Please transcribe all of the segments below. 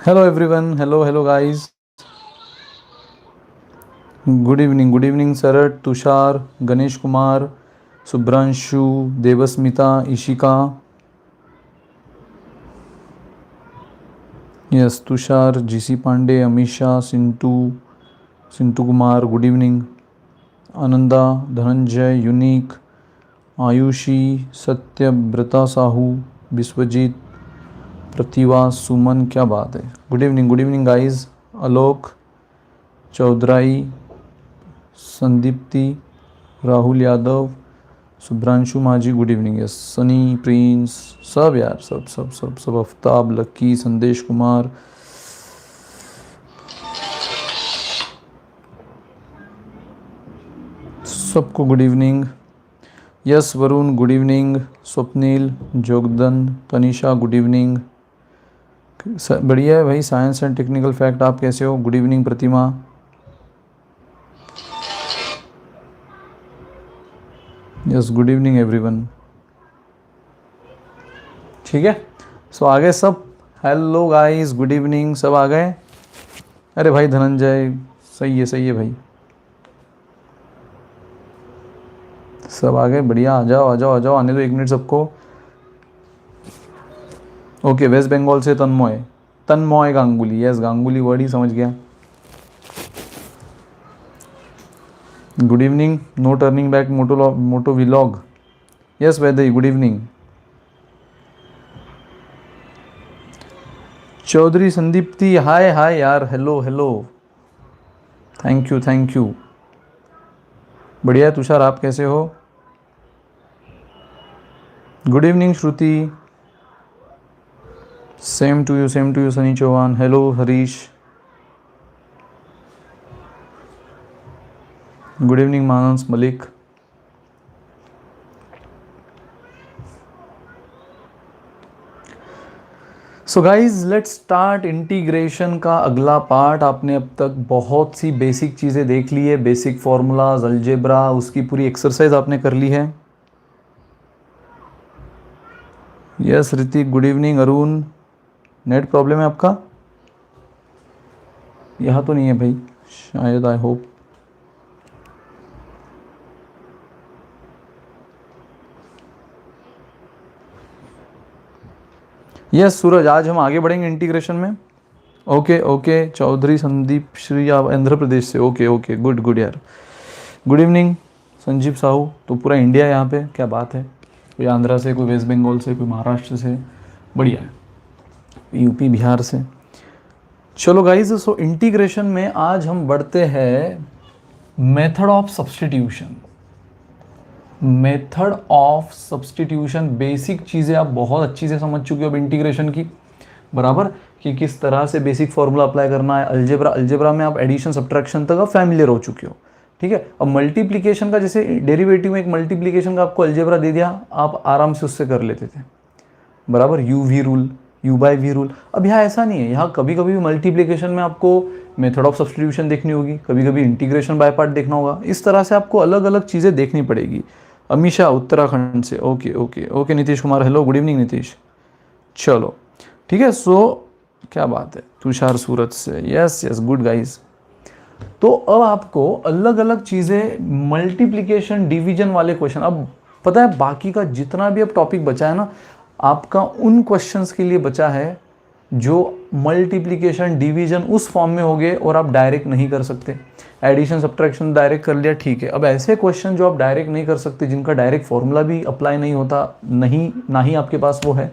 Hello everyone. Hello guys. Good evening Sarat, Tushar, Ganesh Kumar, Subhranshu, Devasmita, Ishika. Yes, Tushar, GC Pandey, Amisha, Sintu Kumar. Good evening. Ananda, Dhananjay, Unique, Ayushi, Satya, Brata Sahu, Biswajit, प्रतिभा, सुमन. क्या बात है. Good evening guys. Alok, Chaudhrai, Sandeepti, Rahul Yadav, Shubhranshu Majhi. Good evening. Yes, Sunny, Prince, सब यार, सब Aftab, Lucky, Sandesh Kumar. सबको good evening. Yes Varun, good evening. Swapnil, Jogdan, Tanisha, good evening. बढ़िया है भाई. Science and technical fact. आप कैसे हो? Good evening Pratima. Yes, good evening everyone. ठीक है, सो आ गए सब. Hello guys, good evening. सब आ गए. अरे भाई धनंजय, सही है भाई. सब आ गए. बढ़िया. आ जाओ. आने दो 1 मिनट सबको. ओके, वेस्ट बंगाल से तन्मय गांगुली. यस, गांगुली वर्ड ही समझ गया. Good evening. No turning back moto vlog. Yes Vaidai, good evening. Chaudhary Sandeepti, hi यार. हेलो. Thank you. बढ़िया. तुषार, आप कैसे हो? Good evening Shruti. Same to you Sunny Chauhan. Hello Harish. Good evening Manas Malik. So guys, let's start integration का अगला पार्ट. आपने अब तक बहुत सी बेसिक चीज़ें देख ली है. बेसिक फॉर्मूलाज, अलजेब्रा, उसकी पूरी एक्सरसाइज आपने कर ली है. Yes Hrithik, good evening. Arun, net problem है आपका? यहाँ तो नहीं है भाई शायद. I hope. यस सूरज, आज हम आगे बढ़ेंगे इंटीग्रेशन में. ओके. चौधरी संदीप श्री, आप आंध्र प्रदेश से. ओके. गुड यार. Good evening Sanjeev Sahu. तो पूरा इंडिया यहाँ पे. क्या बात है. कोई आंध्रा से, कोई वेस्ट बंगाल से, कोई महाराष्ट्र से. बढ़िया है. यूपी बिहार से. चलो गाइज, सो इंटीग्रेशन में आज हम बढ़ते हैं मेथड ऑफ सब्स्टिट्यूशन. बेसिक चीज़ें आप बहुत अच्छी से समझ चुके हो अब इंटीग्रेशन की, बराबर, कि किस तरह से बेसिक फॉर्मूला अप्लाई करना है. अलजेब्रा में आप एडिशन सब्ट्रैक्शन तक आप फैमिलियर हो चुके हो. ठीक है. अब मल्टीप्लिकेशन का, जैसे डेरिवेटिव में एक मल्टीप्लिकेशन का आपको अलजेब्रा दे दिया, आप आराम से उससे कर लेते थे, बराबर. U by v rule. अब यहाँ ऐसा नहीं है. यहाँ कभी कभी मल्टीप्लिकेशन में आपको मेथड ऑफ सब्स्टिट्यूशन देखनी होगी, कभी कभी इंटीग्रेशन बाय पार्ट देखना होगा. इस तरह से आपको अलग अलग चीज़ें देखनी पड़ेगी. अमीशा उत्तराखंड से. Okay. Nitish Kumar, hello, good evening Nitish. चलो ठीक है. सो क्या बात है. तुषार सूरत से. Yes good guys. तो अब आपको अलग अलग चीज़ें, मल्टीप्लिकेशन, डिवीजन वाले क्वेश्चन. अब पता है बाकी का जितना भी अब टॉपिक बचा है ना, आपका उन क्वेश्चंस के लिए बचा है जो मल्टीप्लिकेशन, डिवीजन उस फॉर्म में हो गए और आप डायरेक्ट नहीं कर सकते. एडिशन सब्ट्रैक्शन डायरेक्ट कर लिया, ठीक है. अब ऐसे क्वेश्चन जो आप डायरेक्ट नहीं कर सकते, जिनका डायरेक्ट फॉर्मूला भी अप्लाई नहीं होता, ना ही आपके पास वो है,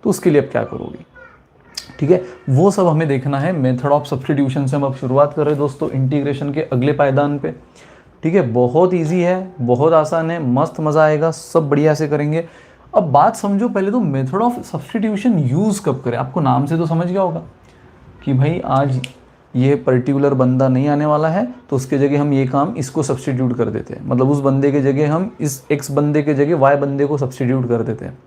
तो उसके लिए आप क्या करोगे. ठीक है, वो सब हमें देखना है. मेथड ऑफ सब्स्टिट्यूशन से हम अब शुरुआत कर रहे हैं दोस्तों, इंटीग्रेशन के अगले पायदान पे. ठीक है, बहुत ईजी है, बहुत आसान है, मस्त मज़ा आएगा, सब बढ़िया से करेंगे. अब बात समझो पहले तो, मेथड ऑफ सब्स्टिट्यूशन यूज़ कब करें. आपको नाम से तो समझ गया होगा कि भाई आज ये पर्टिकुलर बंदा नहीं आने वाला है, तो उसके जगह हम ये काम इसको सब्स्टिट्यूट कर देते हैं. मतलब उस बंदे के जगह हम इस एक्स बंदे के जगह वाई बंदे को सब्स्टिट्यूट कर देते हैं.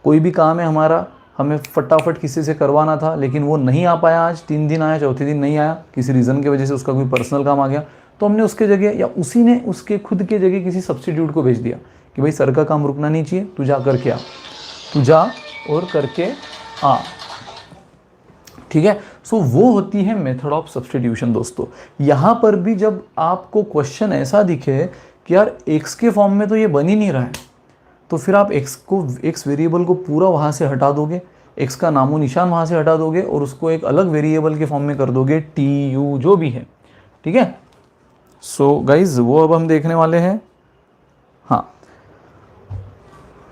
कोई भी काम है हमारा, हमें फटाफट किसी से करवाना था, लेकिन वो नहीं आ पाया, आज 3 दिन आया, चौथे दिन नहीं आया, किसी रीज़न की वजह से उसका कोई पर्सनल काम आ गया, तो हमने उसके जगह, या उसी ने उसके खुद के जगह किसी सब्स्टिट्यूट को भेज दिया कि भाई सर का काम रुकना नहीं चाहिए, तू जा करके आ, तू जा और करके आ. ठीक है। सो वो होती है मेथड ऑफ सब्स्टिट्यूशन दोस्तों। यहाँ पर भी जब आपको क्वेश्चन ऐसा दिखे कि यार एक्स के फॉर्म में तो ये बन ही नहीं रहा है, तो फिर आप एक्स वेरिएबल को पूरा वहाँ से हटा दोगे, एक्स का नामो निशान वहाँ से हटा दोगे और उसको एक अलग वेरिएबल के फॉर्म में कर दोगे, टी यू जो भी है, ठीक है। सो गाइज वो अब हम देखने वाले हैं। हाँ,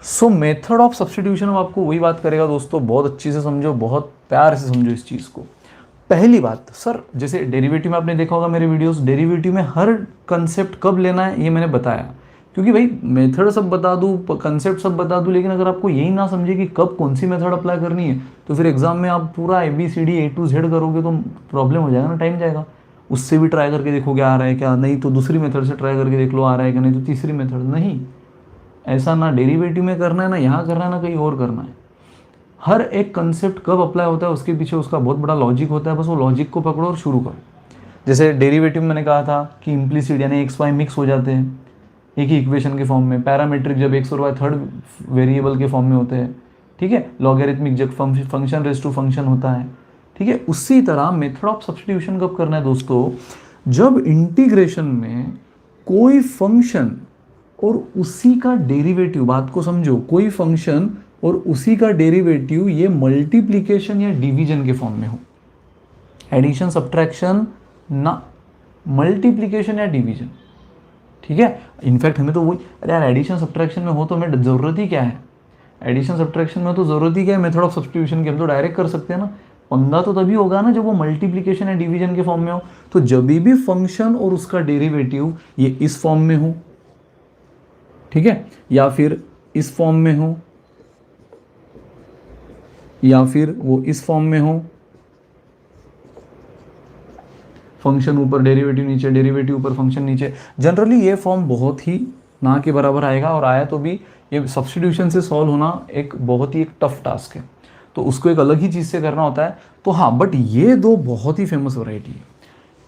सो मेथड ऑफ सब्स्टिट्यूशन अब आपको वही बात करेगा दोस्तों, बहुत अच्छी से समझो, बहुत प्यार से समझो इस चीज़ को। पहली बात, सर जैसे डेरिवेटिव में आपने देखा होगा मेरे वीडियोस, डेरिवेटिव में हर कंसेप्ट कब लेना है ये मैंने बताया, क्योंकि भाई मेथड सब बता दूँ, कंसेप्ट सब बता दूँ, लेकिन अगर आपको यही ना समझे कि कब कौन सी मेथड अप्लाई करनी है, तो फिर एग्जाम में आप पूरा ABCD A to Z करोगे तो प्रॉब्लम हो जाएगा ना, टाइम जाएगा। उससे भी ट्राई करके देखोगे आ रहा है क्या, नहीं तो दूसरी मेथड से ट्राई करके देख लो आ रहा है क्या, नहीं तो तीसरी मेथड। नहीं, ऐसा ना डेरिवेटिव में करना है, ना यहाँ करना है, ना कहीं और करना है। हर एक कंसेप्ट कब अप्लाई होता है उसके पीछे उसका बहुत बड़ा लॉजिक होता है, बस वो लॉजिक को पकड़ो और शुरू करो। जैसे डेरिवेटिव मैंने कहा था कि इम्प्लिसिट यानी एक्स वाई मिक्स हो जाते हैं एक ही इक्वेशन के फॉर्म में, पैरामीट्रिक जब एक्स और वाई थर्ड वेरिएबल के फॉर्म में होते हैं, ठीक है, लॉगरिथमिक जब फंक्शन रेज टू फंक्शन होता है, ठीक है। उसी तरह मेथड ऑफ सब्स्टिट्यूशन कब करना है दोस्तों, जब इंटीग्रेशन में कोई फंक्शन और उसी का डेरिवेटिव, बात को समझो, कोई फंक्शन और उसी का डेरिवेटिव ये मल्टीप्लिकेशन या डिवीजन के फॉर्म में हो। एडिशन सब्ट्रैक्शन ना, मल्टीप्लिकेशन या डिवीजन, ठीक है। इनफैक्ट हमें तो वही, अरे यार एडिशन सब्ट्रैक्शन में हो तो हमें ज़रूरत ही क्या है, एडिशन सब्ट्रैक्शन में तो ज़रूरत ही क्या है मेथड ऑफ सब्स्टिट्यूशन की, हम तो डायरेक्ट कर सकते हैं ना। पंगा तो तभी होगा ना जब वो मल्टीप्लिकेशन या डिवीजन के फॉर्म में हो। तो जब भी फंक्शन और उसका डेरिवेटिव ये इस फॉर्म में हो, ठीक है, या फिर इस फॉर्म में हो, या फिर वो इस फॉर्म में हो, फंक्शन ऊपर डेरिवेटिव नीचे, डेरिवेटिव ऊपर फंक्शन नीचे, जनरली ये फॉर्म बहुत ही ना के बराबर आएगा, और आया तो भी ये सब्स्टिट्यूशन से सॉल्व होना एक बहुत ही एक टफ टास्क है, तो उसको एक अलग ही चीज़ से करना होता है। तो हाँ, बट ये दो बहुत ही फेमस वैरायटी है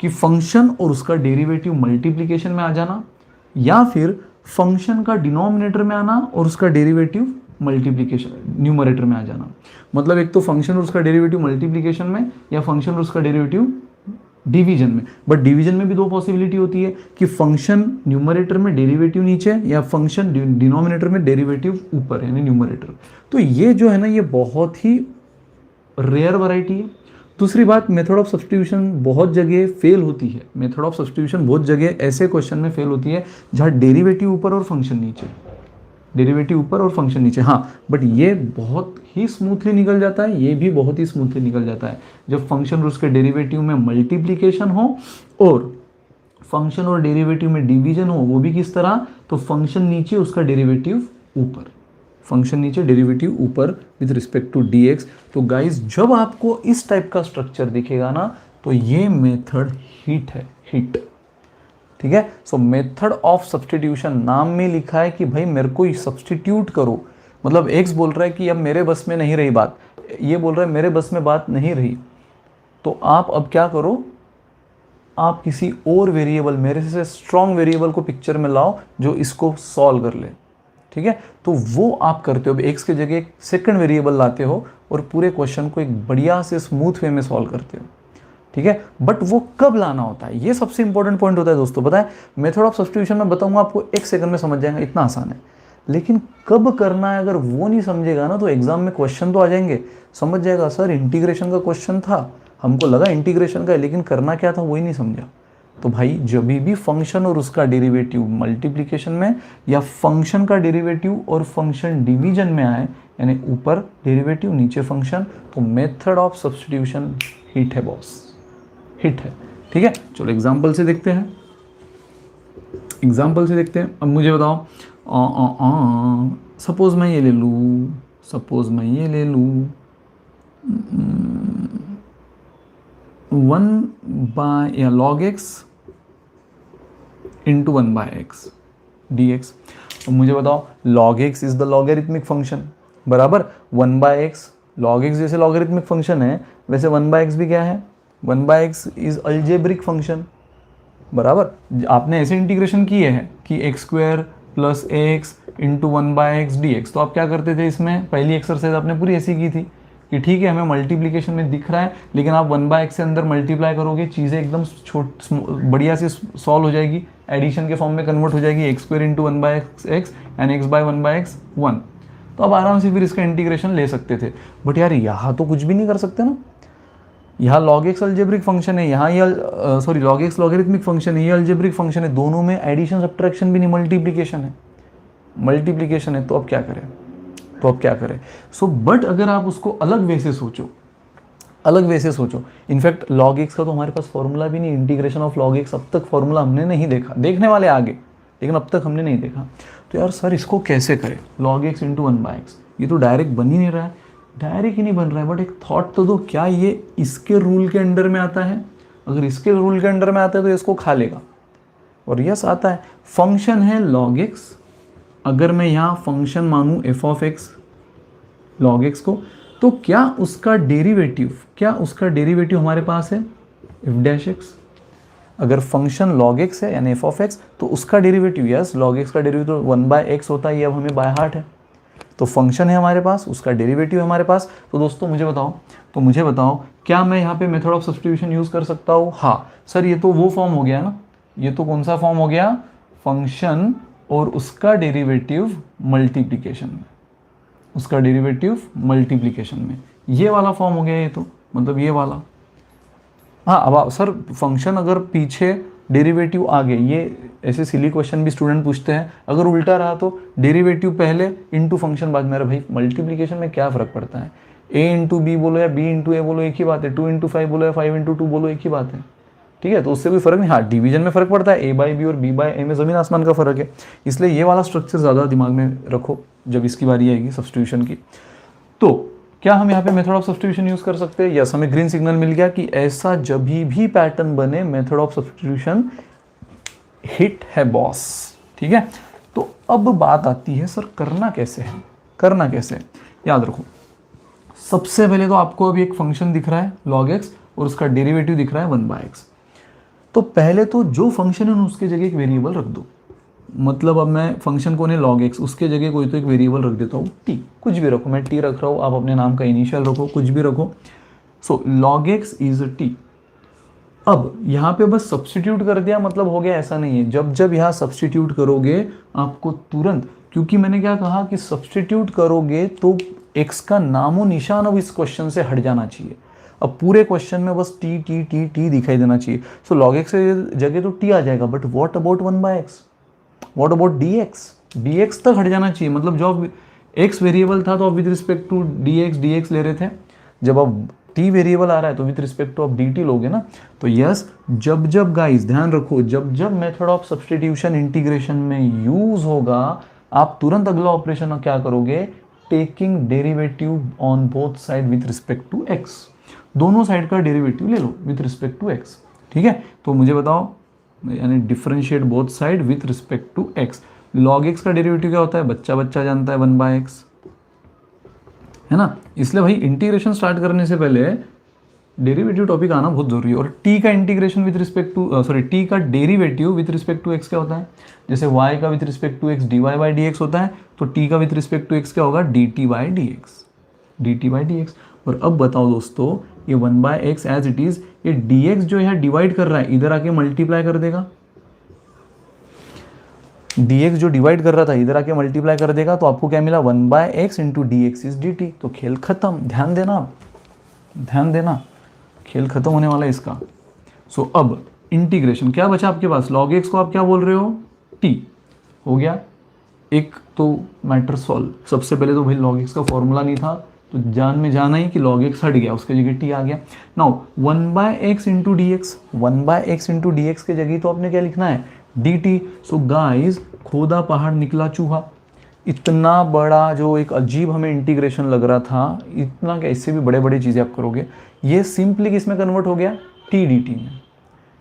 कि फंक्शन और उसका डेरिवेटिव मल्टीप्लिकेशन में आ जाना, या फिर फंक्शन का डिनोमिनेटर में आना और उसका डेरिवेटिव मल्टीप्लिकेशन न्यूमरेटर में आ जाना। मतलब एक तो फंक्शन और उसका डेरिवेटिव मल्टीप्लिकेशन में, या फंक्शन और उसका डेरिवेटिव डिवीजन में। बट डिवीजन में भी दो पॉसिबिलिटी होती है कि फंक्शन न्यूमरेटर में डेरिवेटिव नीचे, या फंक्शन डिनोमिनेटर में डेरिवेटिव ऊपर यानी न्यूमरेटर। तो ये जो है ना, ये बहुत ही रेयर वैरायटी है। दूसरी बात, मेथड ऑफ सब्स्टिट्यूशन बहुत जगह फेल होती है, मेथड ऑफ सब्स्टिट्यूशन बहुत जगह ऐसे क्वेश्चन में फेल होती है जहाँ डेरिवेटिव ऊपर और फंक्शन नीचे, डेरिवेटिव ऊपर और फंक्शन नीचे। हाँ, बट ये बहुत ही स्मूथली निकल जाता है, ये भी बहुत ही स्मूथली निकल जाता है जब फंक्शन और उसके डेरिवेटिव में मल्टीप्लिकेशन हो और फंक्शन और डेरिवेटिव में डिवीजन हो। वो भी किस तरह, तो फंक्शन नीचे उसका डेरिवेटिव ऊपर, फंक्शन नीचे डेरिवेटिव ऊपर विद रिस्पेक्ट टू dx। तो गाइज जब आपको इस टाइप का स्ट्रक्चर दिखेगा ना, तो ये मेथड हिट है, हिट, ठीक है। सो मेथड ऑफ सब्स्टिट्यूशन नाम में लिखा है कि भाई मेरे को सब्स्टिट्यूट करो, मतलब एक्स बोल रहा है कि अब मेरे बस में नहीं रही बात, ये बोल रहा है मेरे बस में बात नहीं रही, तो आप अब क्या करो, आप किसी और वेरिएबल, मेरे से स्ट्रॉन्ग वेरिएबल को पिक्चर में लाओ जो इसको सॉल्व कर ले, ठीक है। तो वो आप करते हो, अब एक्स की जगह एक सेकंड वेरिएबल लाते हो और पूरे क्वेश्चन को एक बढ़िया से स्मूथ वे में सॉल्व करते हो, ठीक है। बट वो कब लाना होता है, ये सबसे इंपॉर्टेंट पॉइंट होता है दोस्तों। पता है, मेथड ऑफ सब्स्टिट्यूशन में बताऊंगा आपको, एक सेकंड में समझ जाएगा, इतना आसान है। लेकिन कब करना है, अगर वो नहीं समझेगा ना, तो एग्जाम में क्वेश्चन तो आ जाएंगे, समझ जाएगा सर इंटीग्रेशन का क्वेश्चन था, हमको लगा इंटीग्रेशन का है, लेकिन करना क्या था वही नहीं समझा। तो भाई जब भी फंक्शन और उसका डेरिवेटिव मल्टीप्लिकेशन में, या फंक्शन का डेरिवेटिव और फंक्शन डिवीजन में आए, यानी ऊपर डेरिवेटिव नीचे फंक्शन, तो मेथड ऑफ सब्स्टिट्यूशन हिट है बॉस, हिट है, ठीक है। चलो एग्जाम्पल से देखते हैं, एग्जाम्पल से देखते हैं। अब मुझे बताओ, सपोज मैं ये ले लूँ, सपोज मैं ये ले लूँ 1 बाय या log x into 1 by x dx। अब मुझे बताओ log x is the logarithmic function, बराबर 1 बाय एक्स, log x जैसे लॉगरिथमिक फंक्शन है वैसे 1 बाय एक्स भी क्या है, 1 by x is algebraic function, बराबर। आपने ऐसे इंटीग्रेशन किए हैं कि x square plus x into 1 by x dx। तो आप क्या करते थे, इसमें पहली एक्सरसाइज आपने पूरी ऐसी की थी कि ठीक है हमें मल्टीप्लिकेशन में दिख रहा है, लेकिन आप 1/x से अंदर मल्टीप्लाई करोगे, चीज़ें एकदम बढ़िया से सॉल्व हो जाएगी, एडिशन के फॉर्म में कन्वर्ट हो जाएगी, x square into 1/x and x by 1/x 1। तो आप आराम से फिर इसका इंटीग्रेशन ले सकते थे। बट यार यहाँ तो कुछ भी नहीं कर सकते ना, यहाँ log x अलजेब्रिक फंक्शन है, यहाँ ये log x लॉगरिथमिक फंक्शन है, ये अलजेब्रिक फंक्शन है, दोनों में एडिशन सब्ट्रैक्शन भी नहीं, मल्टीप्लिकेशन है। तो अब क्या करें? सो बट अगर आप उसको अलग वे से सोचो, इनफैक्ट log x का तो हमारे पास फॉर्मूला भी नहीं, इंटीग्रेशन ऑफ log x अब तक फॉर्मूला हमने नहीं देखा, देखने वाले आगे, लेकिन अब तक हमने नहीं देखा। तो यार सर इसको कैसे करें, log x इंटू 1/x, ये तो डायरेक्ट बन ही नहीं रहा है, डायरेक्ट ही नहीं बन रहा है, बट एक थॉट तो दो, क्या ये इसके रूल के अंडर में आता है? अगर इसके रूल के अंडर में आता है तो इसको खा लेगा, और यस आता है। फंक्शन है log x, अगर मैं यहाँ फंक्शन मानूँ f of x log x को, तो क्या उसका डेरिवेटिव हमारे पास है f डैश x। अगर फंक्शन log x है यानी f ऑफ x, तो उसका डेरिवेटिव, यस log x का डेरिवेटिव 1/x होता है, ये अब हमें बाय हार्ट है। तो फंक्शन है हमारे पास, उसका डेरिवेटिव है हमारे पास। तो दोस्तों मुझे बताओ क्या मैं यहाँ पे मेथड ऑफ सब्स्टिट्यूशन यूज़ कर सकता हूँ? हाँ सर, ये तो वो फॉर्म हो गया ना, ये तो कौन सा फॉर्म हो गया? फंक्शन और उसका डेरिवेटिव मल्टीप्लिकेशन में, ये वाला फॉर्म हो गया, ये तो मतलब ये वाला। हाँ अब सर फंक्शन अगर पीछे डेरिवेटिव आगे, ये ऐसे सिली क्वेश्चन भी स्टूडेंट पूछते हैं, अगर उल्टा रहा तो डेरिवेटिव पहले इंटू फंक्शन बाद में। अरे भाई मल्टीप्लिकेशन में क्या फ़र्क पड़ता है, a इंटू बी बोलो या b इंटू ए बोलो एक ही बात है, 2 इंटू 5 बोलो या 5 इंटू 2 बोलो एक ही बात है, ठीक है। तो उससे कोई फ़र्क नहीं। हाँ डिवीजन में फ़र्क पड़ता है, a बाई बी और b बाई ए में ज़मीन आसमान का फ़र्क है, इसलिए ये वाला स्ट्रक्चर ज़्यादा दिमाग में रखो जब इसकी बारी आएगी सब्स्टिट्यूशन की। तो क्या हम यहाँ पे मेथड ऑफ सब्स्टिट्यूशन यूज़ कर सकते हैं? यस, हमें ग्रीन सिग्नल मिल गया कि ऐसा जब भी पैटर्न बने मेथड ऑफ सब्स्टिट्यूशन हिट है बॉस, ठीक है। तो अब बात आती है सर करना कैसे है? याद रखो, सबसे पहले तो आपको अभी एक फंक्शन दिख रहा है log x और उसका डेरिवेटिव दिख रहा है 1/x। तो पहले तो जो फंक्शन है उसके जगह एक वेरिएबल रख दो। मतलब अब मैं फंक्शन को नहीं log x, उसके जगह कोई तो एक वेरिएबल रख देता हूँ, t, कुछ भी रखो, मैं t रख रहा हूँ, आप अपने नाम का इनिशियल रखो, कुछ भी रखो। सो log x इज t। अब यहाँ पे बस सब्स्टिट्यूट कर दिया मतलब हो गया, ऐसा नहीं है। जब यहाँ सब्स्टिट्यूट करोगे आपको तुरंत, क्योंकि मैंने क्या कहा कि सब्स्टिट्यूट करोगे तो x का नामो निशान अब इस क्वेश्चन से हट जाना चाहिए। अब पूरे क्वेश्चन में बस t t t t दिखाई देना चाहिए। सो log x की जगह तो t आ जाएगा, but what about 1/x, what about dx तक हट जाना चाहिए। मतलब जब x वेरिएबल था तो आप विद रिस्पेक्ट टू dx ले रहे थे, जब अब t वेरिएबल आ रहा है तो विद रिस्पेक्ट टू आप dt लोगे ना। तो यस, जब गाइस ध्यान रखो, जब मेथड ऑफ सब्स्टिट्यूशन इंटीग्रेशन में यूज होगा, आप तुरंत अगला ऑपरेशन क्या करोगे? Taking derivative on both side with respect to x, दोनों साइड का डेरिवेटिव ले लो विथ रिस्पेक्ट टू x, ठीक है। तो मुझे बताओ, यानी differentiate both side with respect to x। log x का डेरिवेटिव क्या होता है? बच्चा जानता है 1/x, है ना। इसलिए भाई इंटीग्रेशन स्टार्ट करने से पहले डेरिवेटिव टॉपिक आना बहुत जरूरी है। और t का integration with respect to t का derivative with respect to x क्या होता है? जैसे y का with respect to x dy by dx होता है, तो t का विथ रिस्पेक्ट टू x क्या होगा? dt by dx। और अब बताओ दोस्तों, ये 1/x एज इट इज, ये dx जो यहाँ डिवाइड कर रहा है इधर आके मल्टीप्लाई कर देगा, dx जो डिवाइड कर रहा था इधर आके मल्टीप्लाई कर देगा, तो आपको क्या मिला? 1/x into dx is dt। तो खेल खत्म, ध्यान देना, खेल खत्म होने वाला है इसका। सो अब इंटीग्रेशन क्या बचा आपके पास? log x को आप क्या बोल रहे हो? t हो गया, एक तो मैटर सॉल्व। सबसे पहले तो भाई log x का फॉर्मूला नहीं था, तो जान में जाना ही कि log x हट गया, उसके जगह t आ गया। नाउ 1/x इंटू dx के जगह तो आपने क्या लिखना है? dt। सो गाइस, खोदा पहाड़ निकला चूहा, इतना बड़ा जो एक अजीब हमें इंटीग्रेशन लग रहा था, इतना क्या, इससे भी बड़े चीज़ें आप करोगे। ये सिंपली किस में कन्वर्ट हो गया? t dt में।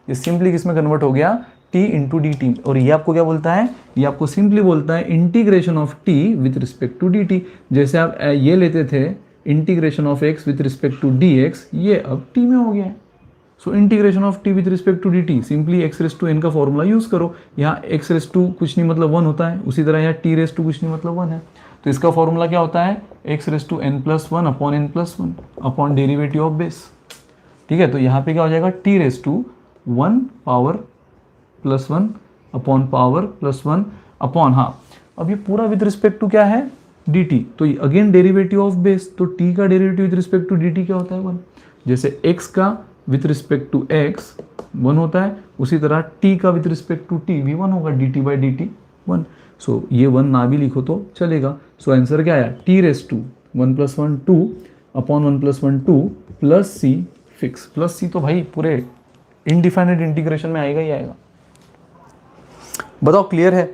ये सिंपली किस में कन्वर्ट हो गया? t into D T. और ये आपको क्या बोलता है? ये आपको सिंपली बोलता है integration of t with respect to dt। जैसे आप ये लेते थे integration of x with respect to dx, ये अब t में हो गया है। So integration of t with respect to dt, simply x raise to n का फॉर्मूला यूज करो। यहाँ x रेस टू कुछ नहीं मतलब 1 होता है, उसी तरह यहाँ t रेस टू कुछ नहीं मतलब 1 है। तो इसका फॉर्मूला क्या होता है, x raise to n plus one upon n plus one upon derivative of base. ठीक है, तो यहाँ पे क्या हो जाएगा, t raise to one power plus one upon power plus one upon, हाँ अब ये पूरा विद रिस्पेक्ट टू क्या है, डी टी। तो अगेन डेरिवेटिव ऑफ बेस, तो टी का derivative with respect to d t क्या होता है, वन। जैसे एक्स का with respect to x one होता है, उसी तरह टी का विथ रिस्पेक्ट टू टी भी वन होगा, d t by d t one. So ये वन ना भी लिखो तो चलेगा। सो आंसर क्या आया, t raise to one plus one two upon one plus one two plus c fix. Plus c तो भाई पूरे इनडिफाइनेट इंटीग्रेशन में आएगा ही आएगा। बताओ क्लियर है,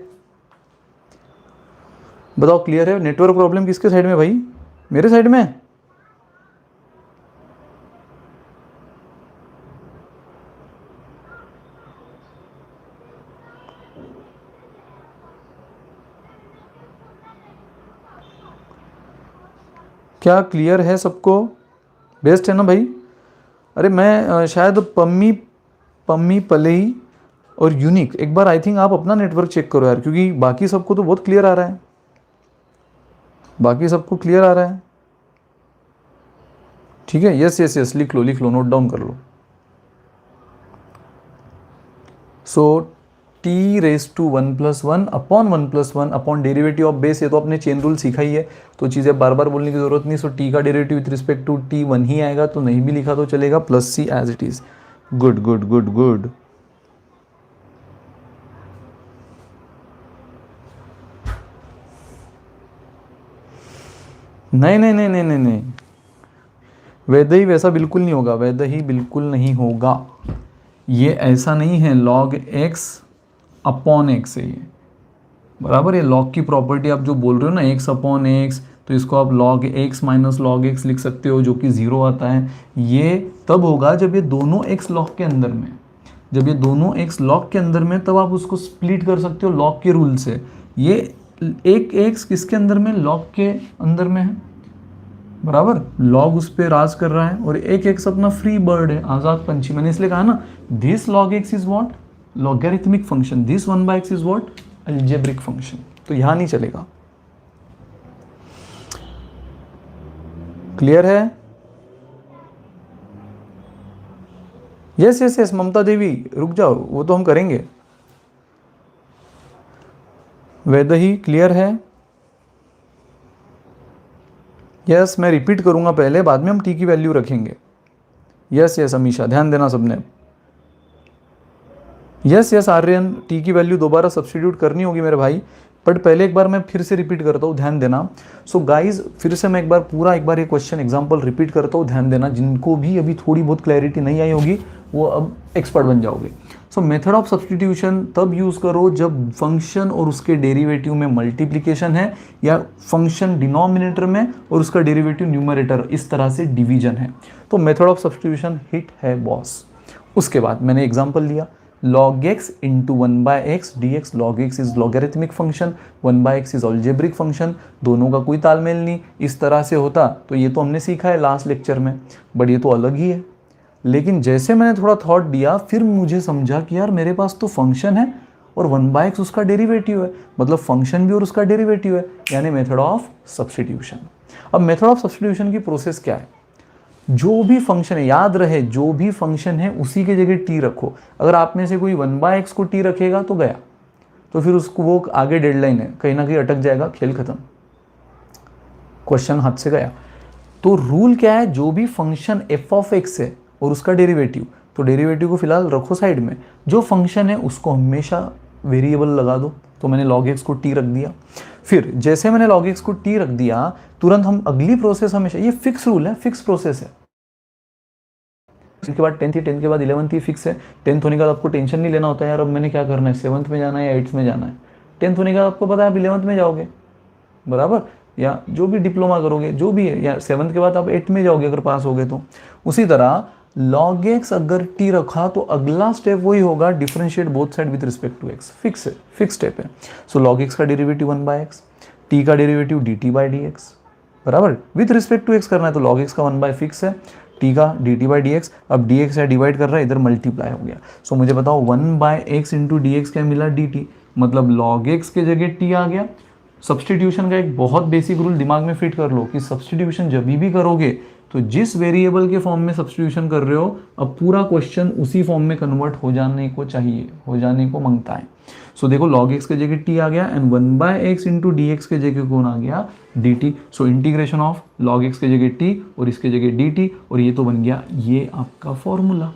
बताओ क्लियर है। नेटवर्क प्रॉब्लम किसके साइड में भाई, मेरे साइड में। क्या क्लियर है सबको, बेस्ट है ना भाई। अरे मैं शायद पम्मी पलेई और यूनिक, एक बार आई थिंक आप अपना नेटवर्क चेक करो यार, क्योंकि बाकी सबको तो बहुत क्लियर आ रहा है, बाकी सबको क्लियर आ रहा है। ठीक है, यस यस यस, लिख लो नोट डाउन कर लो। So t raise to one plus one upon derivative of base, ये तो अपने चेन रूल सीखा ही है, तो चीज़ें बार बार बोलने की जरूरत नहीं। सो टी का derivative with respect to t one ही आएगा, तो नहीं भी लिखा तो चलेगा, plus c as it is. Good good good good. नहीं नहीं नहीं नहीं नहीं नहीं, वैद्य ही वैसा बिल्कुल नहीं होगा, वैद्य ही बिल्कुल नहीं होगा। ये ऐसा नहीं है, लॉग एक्स अपॉन एक्स है ये, बराबर। ये लॉग की प्रॉपर्टी आप जो बोल रहे हो ना, एक्स अपॉन एक्स, तो इसको आप log x minus log x लिख सकते हो, जो कि जीरो आता है। ये तब होगा जब ये दोनों एक्स लॉग के अंदर में, जब ये दोनों एक्स लॉग के अंदर में, तब आप उसको स्प्लिट कर सकते हो लॉग के रूल से। ये एक एक्स किसके अंदर में, लॉग के अंदर में है, बराबर। लॉग उस पर राज कर रहा है, और एक एक्स अपना फ्री बर्ड है, आज़ाद पंछी। मैंने इसलिए कहा ना, this log x is what, logarithmic function, this one by x is what, algebraic function. तो यहां नहीं चलेगा। क्लियर है, यस यस यस। ममता देवी रुक जाओ, वो तो हम करेंगे। वैदही क्लियर है, यस। मैं रिपीट करूंगा पहले, बाद में हम टी की वैल्यू रखेंगे। यस यस अमीशा, ध्यान देना सबने। यस यस आर्यन, टी की वैल्यू दोबारा सब्स्टिट्यूट करनी होगी मेरे भाई, बट पहले एक बार मैं फिर से रिपीट करता हूँ, ध्यान देना। सो गाइज, फिर से मैं एक बार ये क्वेश्चन एग्जांपल रिपीट करता हूँ, ध्यान देना। जिनको भी अभी थोड़ी बहुत क्लैरिटी नहीं आई होगी, वो अब एक्सपर्ट बन जाओगे। सो मेथड ऑफ सब्स्टिट्यूशन तब यूज़ करो जब फंक्शन और उसके डेरिवेटिव में मल्टीप्लिकेशन है, या फंक्शन डिनोमिनेटर में और उसका डेरिवेटिव न्यूमरेटर, इस तरह से डिवीजन है, तो मेथड ऑफ सब्स्टिट्यूशन हिट है बॉस। उसके बाद मैंने एग्जाम्पल लिया, log x into 1 by x dx, log x is logarithmic function, 1 by x is algebraic function, दोनों का कोई तालमेल नहीं। इस तरह से होता तो ये तो हमने सीखा है लास्ट लेक्चर में, बट ये तो अलग ही है। लेकिन जैसे मैंने थोड़ा थॉट दिया, फिर मुझे समझा कि यार मेरे पास तो फंक्शन है और 1 by x उसका डेरिवेटिव है, मतलब फंक्शन भी और उसका डेरिवेटिव है, यानी मेथड ऑफ सब्स्टिट्यूशन। अब मेथड ऑफ सब्स्टिट्यूशन की प्रोसेस क्या है, जो भी फंक्शन है, याद रहे जो भी फंक्शन है उसी के जगह टी रखो। अगर आप में से कोई 1 by x को टी रखेगा तो गया, तो फिर उसको वो आगे डेडलाइन है, कहीं ना कहीं अटक जाएगा, खेल खत्म, क्वेश्चन हाथ से गया। तो रूल क्या है, जो भी फंक्शन f ऑफ x है और उसका डेरिवेटिव, तो डेरिवेटिव को फिलहाल रखो साइड में, जो फंक्शन है उसको हमेशा वेरिएबल लगा दो। तो मैंने log x को t रख दिया। फिर जैसे मैंने log x को t रख दिया, तुरंत हम अगली प्रोसेस, हमेशा ये फिक्स रूल है, फिक्स प्रोसेस है। इसके बाद 10th, 10th के बाद 11th फिक्स है। 10th होने के बाद आपको टेंशन नहीं लेना होता है यार अब मैंने क्या करना है, 7th में जाना है या 8th में जाना है। 10th होने के बाद आपको पता है आप 11th में जाओगे, बराबर, या जो भी डिप्लोमा करोगे जो भी है, या 7th के बाद आप 8th में जाओगे अगर पास हो गए तो। उसी तरह log x अगर t रखा तो अगला स्टेप वही होगा, differentiate both side with respect to x। Fix है, फिक्स स्टेप है। सो log x का डेरिवेटिव 1 by x, t का डेरिवेटिव dt by dx, बराबर। विद रिस्पेक्ट टू x करना है तो log x का 1 by फिक्स है, t का dt by dx। अब dx है डिवाइड कर रहा है, इधर मल्टीप्लाई हो गया। सो मुझे बताओ 1 by x इंटू dx क्या मिला, dt, मतलब log x के जगह t आ गया। सब्स्टिट्यूशन का एक बहुत बेसिक रूल दिमाग में फिट कर लो कि सब्स्टिट्यूशन जब भी करोगे तो जिस वेरिएबल के फॉर्म में सब्स्टिट्यूशन कर रहे हो, अब पूरा क्वेश्चन उसी फॉर्म में कन्वर्ट हो जाने को चाहिए, हो जाने को मांगता है। सो देखो log x के जगह t आ गया and 1/x into d x के जगह कौन आ गया, dt। So integration of log x के जगह t और इसके जगह dt, और ये तो बन गया ये आपका formula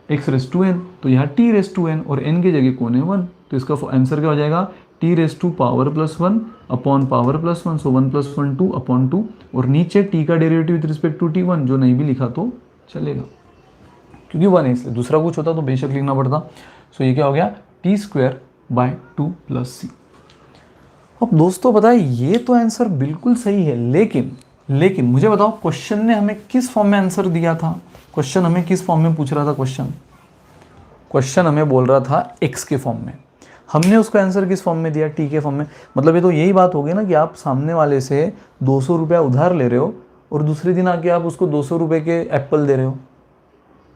x raise to n। तो यहाँ t रेस टू n और n के जगह कौन है 1, तो इसका आंसर क्या हो जाएगा t raise to power plus 1 upon power plus 1, so 1 + 1 2 upon 2, और नीचे t का derivative with respect to t 1, जो नहीं भी लिखा तो चलेगा क्योंकि 1 है इसलिए, दूसरा कुछ होता तो बेशक लिखना पड़ता। सो ये क्या हो गया t²/2 + c। अब दोस्तों पता है ये तो आंसर बिल्कुल सही है, लेकिन मुझे बताओ क्वेश्चन ने हमें किस फॉर्म में आंसर दिया था, क्वेश्चन हमें किस फॉर्म में पूछ रहा था, क्वेश्चन हमें बोल रहा था x के फॉर्म में, हमने उसका आंसर किस फॉर्म में दिया, t के फॉर्म में। मतलब ये तो यही बात होगी ना कि आप सामने वाले से 200 रुपया उधार ले रहे हो और दूसरे दिन आके आप उसको 200 रुपये के एप्पल दे रहे हो।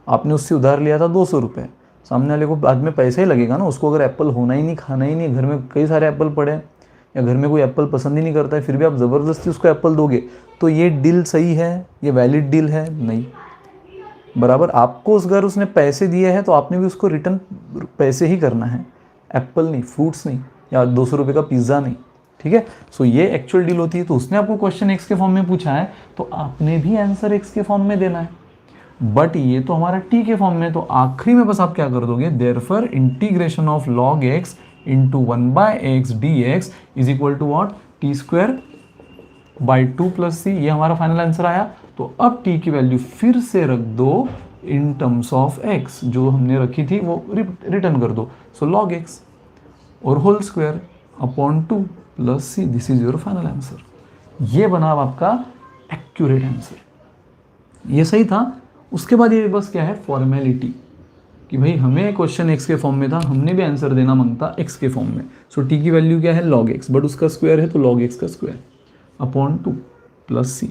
आपने उससे उधार लिया था 200 रुपये, सामने वाले को बाद में पैसा ही लगेगा ना, उसको अगर एप्पल होना ही नहीं, खाना ही नहीं, घर में कई सारे एप्पल पड़े हैं या घर में कोई एप्पल पसंद ही नहीं करता है, फिर भी आप ज़बरदस्ती उसको एप्पल दोगे, तो ये डील सही है, ये वैलिड डील है नहीं। बराबर आपको अगर उसने पैसे दिए हैं तो आपने भी उसको रिटर्न पैसे ही करना है, एप्पल नहीं, फ्रूट्स नहीं, या 200 रुपये का पिज़्ज़ा नहीं, ठीक है। सो ये एक्चुअल डील होती है। तो उसने आपको क्वेश्चन एक्स के फॉर्म में पूछा है तो आपने भी आंसर एक्स के फॉर्म में देना है, बट ये तो हमारा टी के फॉर्म में, तो आखिरी में बस आप क्या कर दोगे, therefore integration of log x into 1/x dx is equal to what, t²/2 + c। ये हमारा फाइनल आंसर आया। तो अब t की वैल्यू फिर से रख दो इन टर्म्स ऑफ x, जो हमने रखी थी वो रिटर्न कर दो। सो log x और whole square upon 2 + c, this is your final answer. ये बना अब आपका एक्यूरेट आंसर, ये सही था। उसके बाद ये बस क्या है, फॉर्मेलिटी, कि भाई हमें क्वेश्चन x के फॉर्म में था, हमने भी आंसर देना मांगता x के फॉर्म में। सो t की वैल्यू क्या है log x, बट उसका स्क्वायर है तो log x का स्क्वायर अपॉन 2 + c,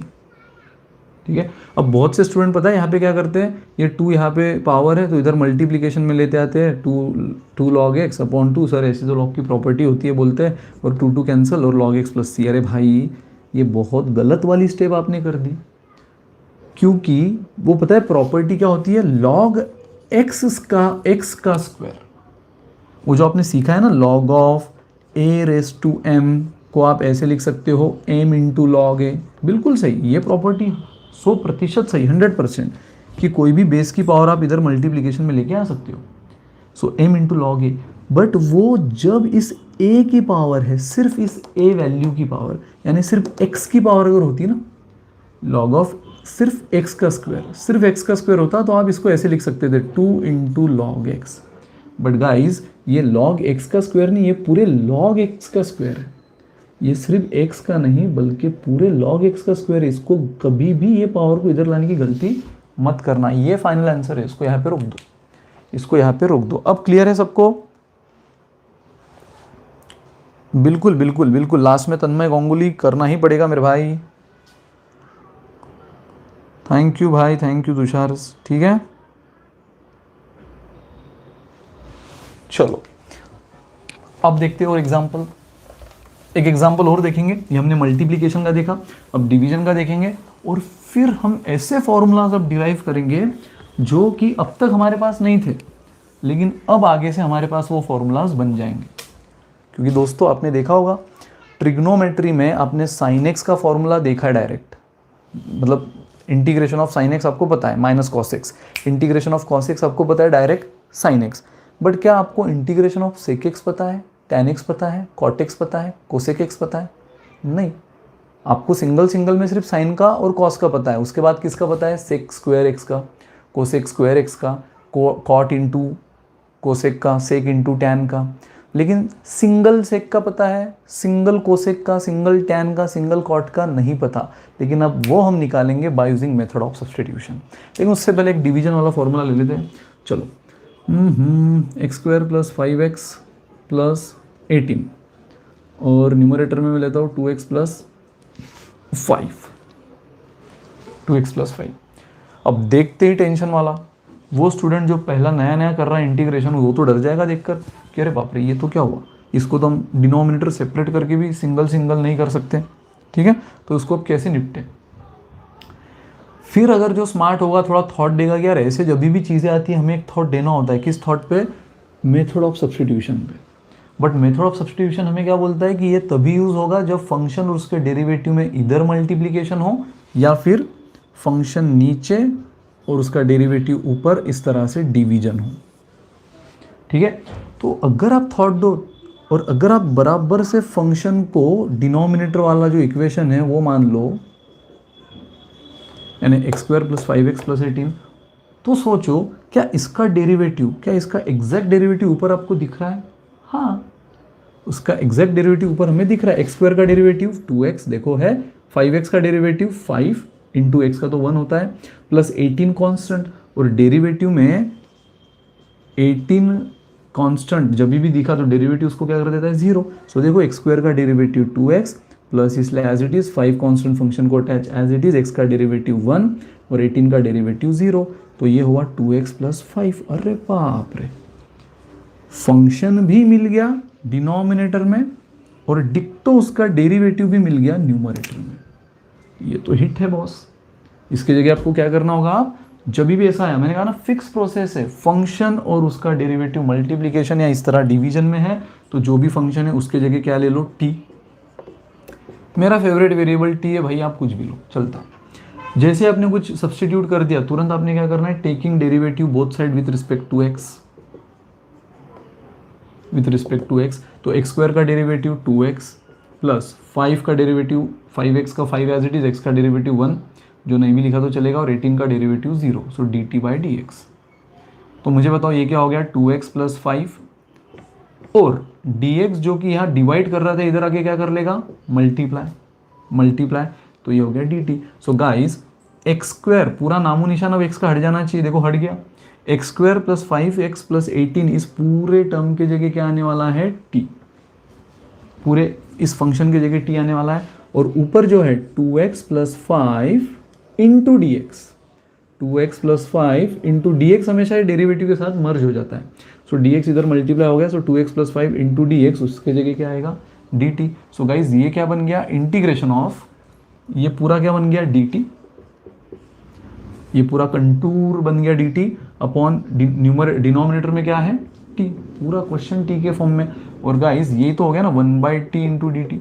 ठीक है। अब बहुत से स्टूडेंट पता है यहाँ पे क्या करते हैं, ये 2 यहाँ पे पावर है तो इधर मल्टीप्लिकेशन में लेते आते हैं, 2 log x अपॉन 2, सर ऐसी तो लॉग की प्रॉपर्टी होती है बोलते हैं, और 2 कैंसिल और log x + c। अरे भाई ये बहुत गलत वाली स्टेप आपने कर दी, क्योंकि वो पता है प्रॉपर्टी क्या होती है, log x का स्क्वायर, वो जो आपने सीखा है ना, log ऑफ a⁻m को आप ऐसे लिख सकते हो m इंटू log a, बिल्कुल सही, ये प्रॉपर्टी 100% सही, 100%, कि कोई भी बेस की पावर आप इधर मल्टीप्लिकेशन में लेके आ सकते हो। सो m into log a, but वो जब इस a की पावर है, सिर्फ इस a वैल्यू की पावर, यानी सिर्फ x की पावर अगर होती ना, log ऑफ सिर्फ x का स्क्वायर, सिर्फ x का स्क्वायर होता तो आप इसको ऐसे लिख सकते थे 2 into log x। But guys ये log x का स्क्वायर नहीं, ये पूरे log x का स्क्वायर है, ये सिर्फ x का नहीं बल्कि पूरे log x का स्क्वायर है। इसको कभी भी ये पावर को इधर लाने की गलती मत करना। ये फाइनल आंसर है, इसको यहाँ पे रोक दो, इसको यहाँ पे रोक दो। अब क्लियर है सबको? बिल्कुल बिल्कुल बिल्कुल, लास्ट में तन्मय गांगुली करना ही पड़ेगा मेरे भाई। थैंक यू भाई, थैंक यू तुषार, ठीक है। चलो अब देखते हैं और एग्जाम्पल, एक एग्जाम्पल और देखेंगे। ये हमने मल्टीप्लिकेशन का देखा, अब डिवीजन का देखेंगे, और फिर हम ऐसे फॉर्मूलाज अब डिराइव करेंगे जो कि अब तक हमारे पास नहीं थे, लेकिन अब आगे से हमारे पास वो फॉर्मूलाज बन जाएंगे। क्योंकि दोस्तों आपने देखा होगा ट्रिग्नोमेट्री में आपने साइन एक्स का फॉर्मूला देखा है डायरेक्ट, मतलब इंटीग्रेशन ऑफ साइन एक्स आपको पता है minus cos x, integration of cos x आपको पता है डायरेक्ट साइन एक्स। बट क्या आपको इंटीग्रेशन ऑफ सेक एक्स पता है, टैन एक्स पता है, कॉट एक्स पता है, कोसेक एक्स पता है? नहीं, आपको सिंगल में सिर्फ साइन का और कॉस का पता है। उसके बाद किसका पता है? सेक स्क्वायर एक्स का, कोसेक स्क्वायर एक्स का, कॉट इंटू कोसेक का, सेक इंटू टैन का। लेकिन सिंगल सेक का पता है, सिंगल कोसेक का, सिंगल टैन का, सिंगल कॉट का नहीं पता। लेकिन अब वो हम निकालेंगे by using method of substitution. लेकिन उससे पहले एक डिवीजन वाला फॉर्मूला ले लेते हैं। चलो x² + 5x + 18, और न्यूमरेटर में मैं लेता हूँ 2x + 5, 2x + 5। अब देखते ही टेंशन वाला वो स्टूडेंट जो पहला नया कर रहा है इंटीग्रेशन, वो तो डर जाएगा देखकर कि अरे बाप रे ये तो क्या हुआ, इसको तो हम डिनोमिनेटर सेपरेट करके भी सिंगल सिंगल नहीं कर सकते, ठीक है। तो उसको अब कैसे निपटे। फिर अगर जो स्मार्ट होगा थोड़ा थॉट देगा कि यार ऐसे जब भी चीज़ें आती है हमें एक थॉट देना होता है, किस थॉट पे, मेथड ऑफ सब्सटीट्यूशन पे। बट मेथड ऑफ सब्सटीट्यूशन हमें क्या बोलता है कि ये तभी यूज होगा जब फंक्शन और उसके डेरिवेटिव में इधर मल्टीप्लीकेशन हो या फिर फंक्शन नीचे और उसका डेरिवेटिव ऊपर, इस तरह से डिवीजन हो, ठीक है। तो अगर आप थॉट दो और अगर आप बराबर से फंक्शन को डिनोमिनेटर वाला जो इक्वेशन है वो मान लो, यानी x² + 5x + 18, तो सोचो क्या इसका डेरिवेटिव, क्या इसका एग्जैक्ट डेरिवेटिव ऊपर आपको दिख रहा है। हाँ, उसका एग्जैक्ट डेरिवेटिव ऊपर हमें दिख रहा है। x² का डेरिवेटिव 2x देखो है, 5x का डेरिवेटिव 5 इंटू एक्स का तो 1 होता है, प्लस 18 कांस्टेंट, और डेरिवेटिव में 18 कांस्टेंट जब भी दिखा तो डेरिवेटिव उसको क्या कर देता है 0। सो देखो x² का डेरिवेटिव 2x प्लस इसलिए as it is 5 constant function को attach as it is, x का डेरिवेटिव 1 और 18 का डेरिवेटिव 0, तो ये हुआ 2x + 5। अरे बाप रे, फंक्शन भी मिल गया डिनोमिनेटर में और डिक्टो उसका डेरिवेटिव भी मिल गया न्यूमरेटर में। ये तो हिट है बॉस। इसके जगह आपको क्या करना होगा, आप जब भी ऐसा है, मैंने कहा ना फिक्स प्रोसेस है, फंक्शन और उसका डेरिवेटिव मल्टीप्लिकेशन या इस तरह डिवीजन में है, तो जो भी फंक्शन है उसके जगह क्या ले लो, t। मेरा फेवरेट वेरिएबल t है भाई, आप कुछ भी लो चलता। जैसे आपने कुछ सब्सटीट्यूट कर दिया, तुरंत आपने क्या करना है, taking derivative both side with respect to x, with respect to x। तो x² का डेरिवेटिव 2x प्लस 5 का डेरिवेटिव 5x का 5 एज इट इज, x का डेरिवेटिव 1, जो नहीं भी लिखा तो चलेगा, और 18 का डेरिवेटिव 0, सो dt/dx। तो मुझे बताओ ये क्या हो गया, 2x + 5, और dx जो कि यहाँ डिवाइड कर रहा था इधर आके क्या कर लेगा, मल्टीप्लाई, तो ये हो गया dt। सो गाइस x² पूरा नामो निशान अब x का हट जाना चाहिए, देखो हट गया, x² + 5x + 18, इस पूरे टर्म के जगह क्या आने वाला है, t, पूरे इस फंक्शन के जगह t आने वाला है, और ऊपर जो है 2x + 5 into dx, 2x + 5 into dx हमेशा डेरिवेटिव के साथ मर्ज हो जाता है, सो dx इधर मल्टीप्लाई हो गया, सो 2x + 5 इंटू dx, उसके जगह क्या आएगा, dt। सो गाइज ये क्या बन गया, इंटीग्रेशन ऑफ, ये पूरा क्या बन गया, dt, ये पूरा कंटूर बन गया dt अपॉन डिनोमिनेटर में क्या है, t, पूरा क्वेश्चन t के फॉर्म में। और गाइज ये तो हो गया ना 1/t इंटू dt,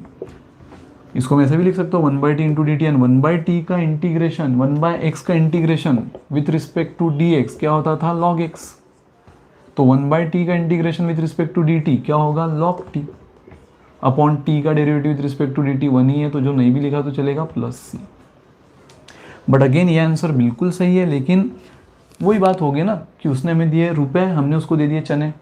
इसको मैं ऐसे भी लिख सकता हूँ 1/t into dt, and 1/t का इंटीग्रेशन, 1/x का integration with respect to dx क्या होता था, log x। तो 1/t का integration with respect to dt क्या होगा, log t, अपॉन t का derivative with respect to dt 1 ही है, तो जो नहीं भी लिखा तो चलेगा +c। बट अगेन ये आंसर बिल्कुल सही है, लेकिन वही बात होगी ना कि उसने हमें दिए रुपए, हमने उसको दे दिए चने,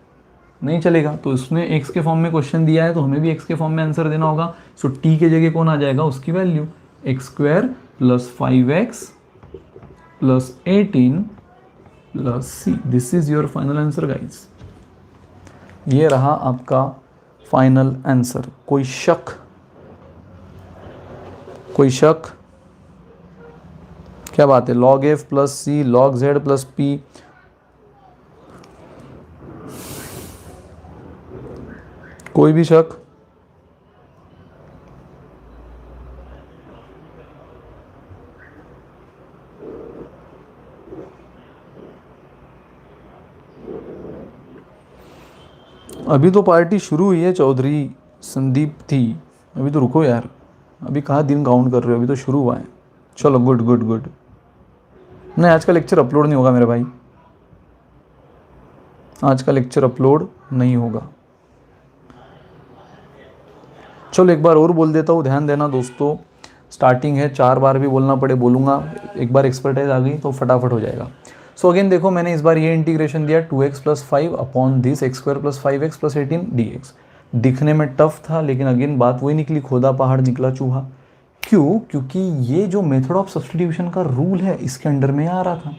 नहीं चलेगा। तो उसने x के फॉर्म में क्वेश्चन दिया है तो हमें भी x के फॉर्म में आंसर देना होगा। सो t के जगह कौन आ जाएगा, उसकी value, x² + 5x + 18 + c। This is your final answer guys. ये रहा आपका फाइनल आंसर। कोई शक, कोई शक, क्या बात है, log f + c log z + p, कोई भी शक। अभी तो पार्टी शुरू हुई है, चौधरी संदीप थी, अभी तो रुको यार, अभी कहाँ दिन काउंट कर रहे हो, अभी तो शुरू हुआ है। चलो गुड गुड गुड। नहीं, आज का लेक्चर अपलोड नहीं होगा मेरे भाई, आज का लेक्चर अपलोड नहीं होगा। चलो एक बार और बोल देता हूँ, ध्यान देना दोस्तों, स्टार्टिंग है, 4 बार भी बोलना पड़े बोलूँगा, एक बार एक्सपर्टाइज आ गई तो फटाफट हो जाएगा। सो अगेन देखो, मैंने इस बार ये इंटीग्रेशन दिया 2x + 5 upon this x² + 5x + 18 dx। दिखने में टफ था, लेकिन अगेन बात वही निकली, खोदा पहाड़ निकला चूहा। क्यों? क्योंकि ये जो मेथड ऑफ सब्स्टिट्यूशन का रूल है इसके अंडर में आ रहा था।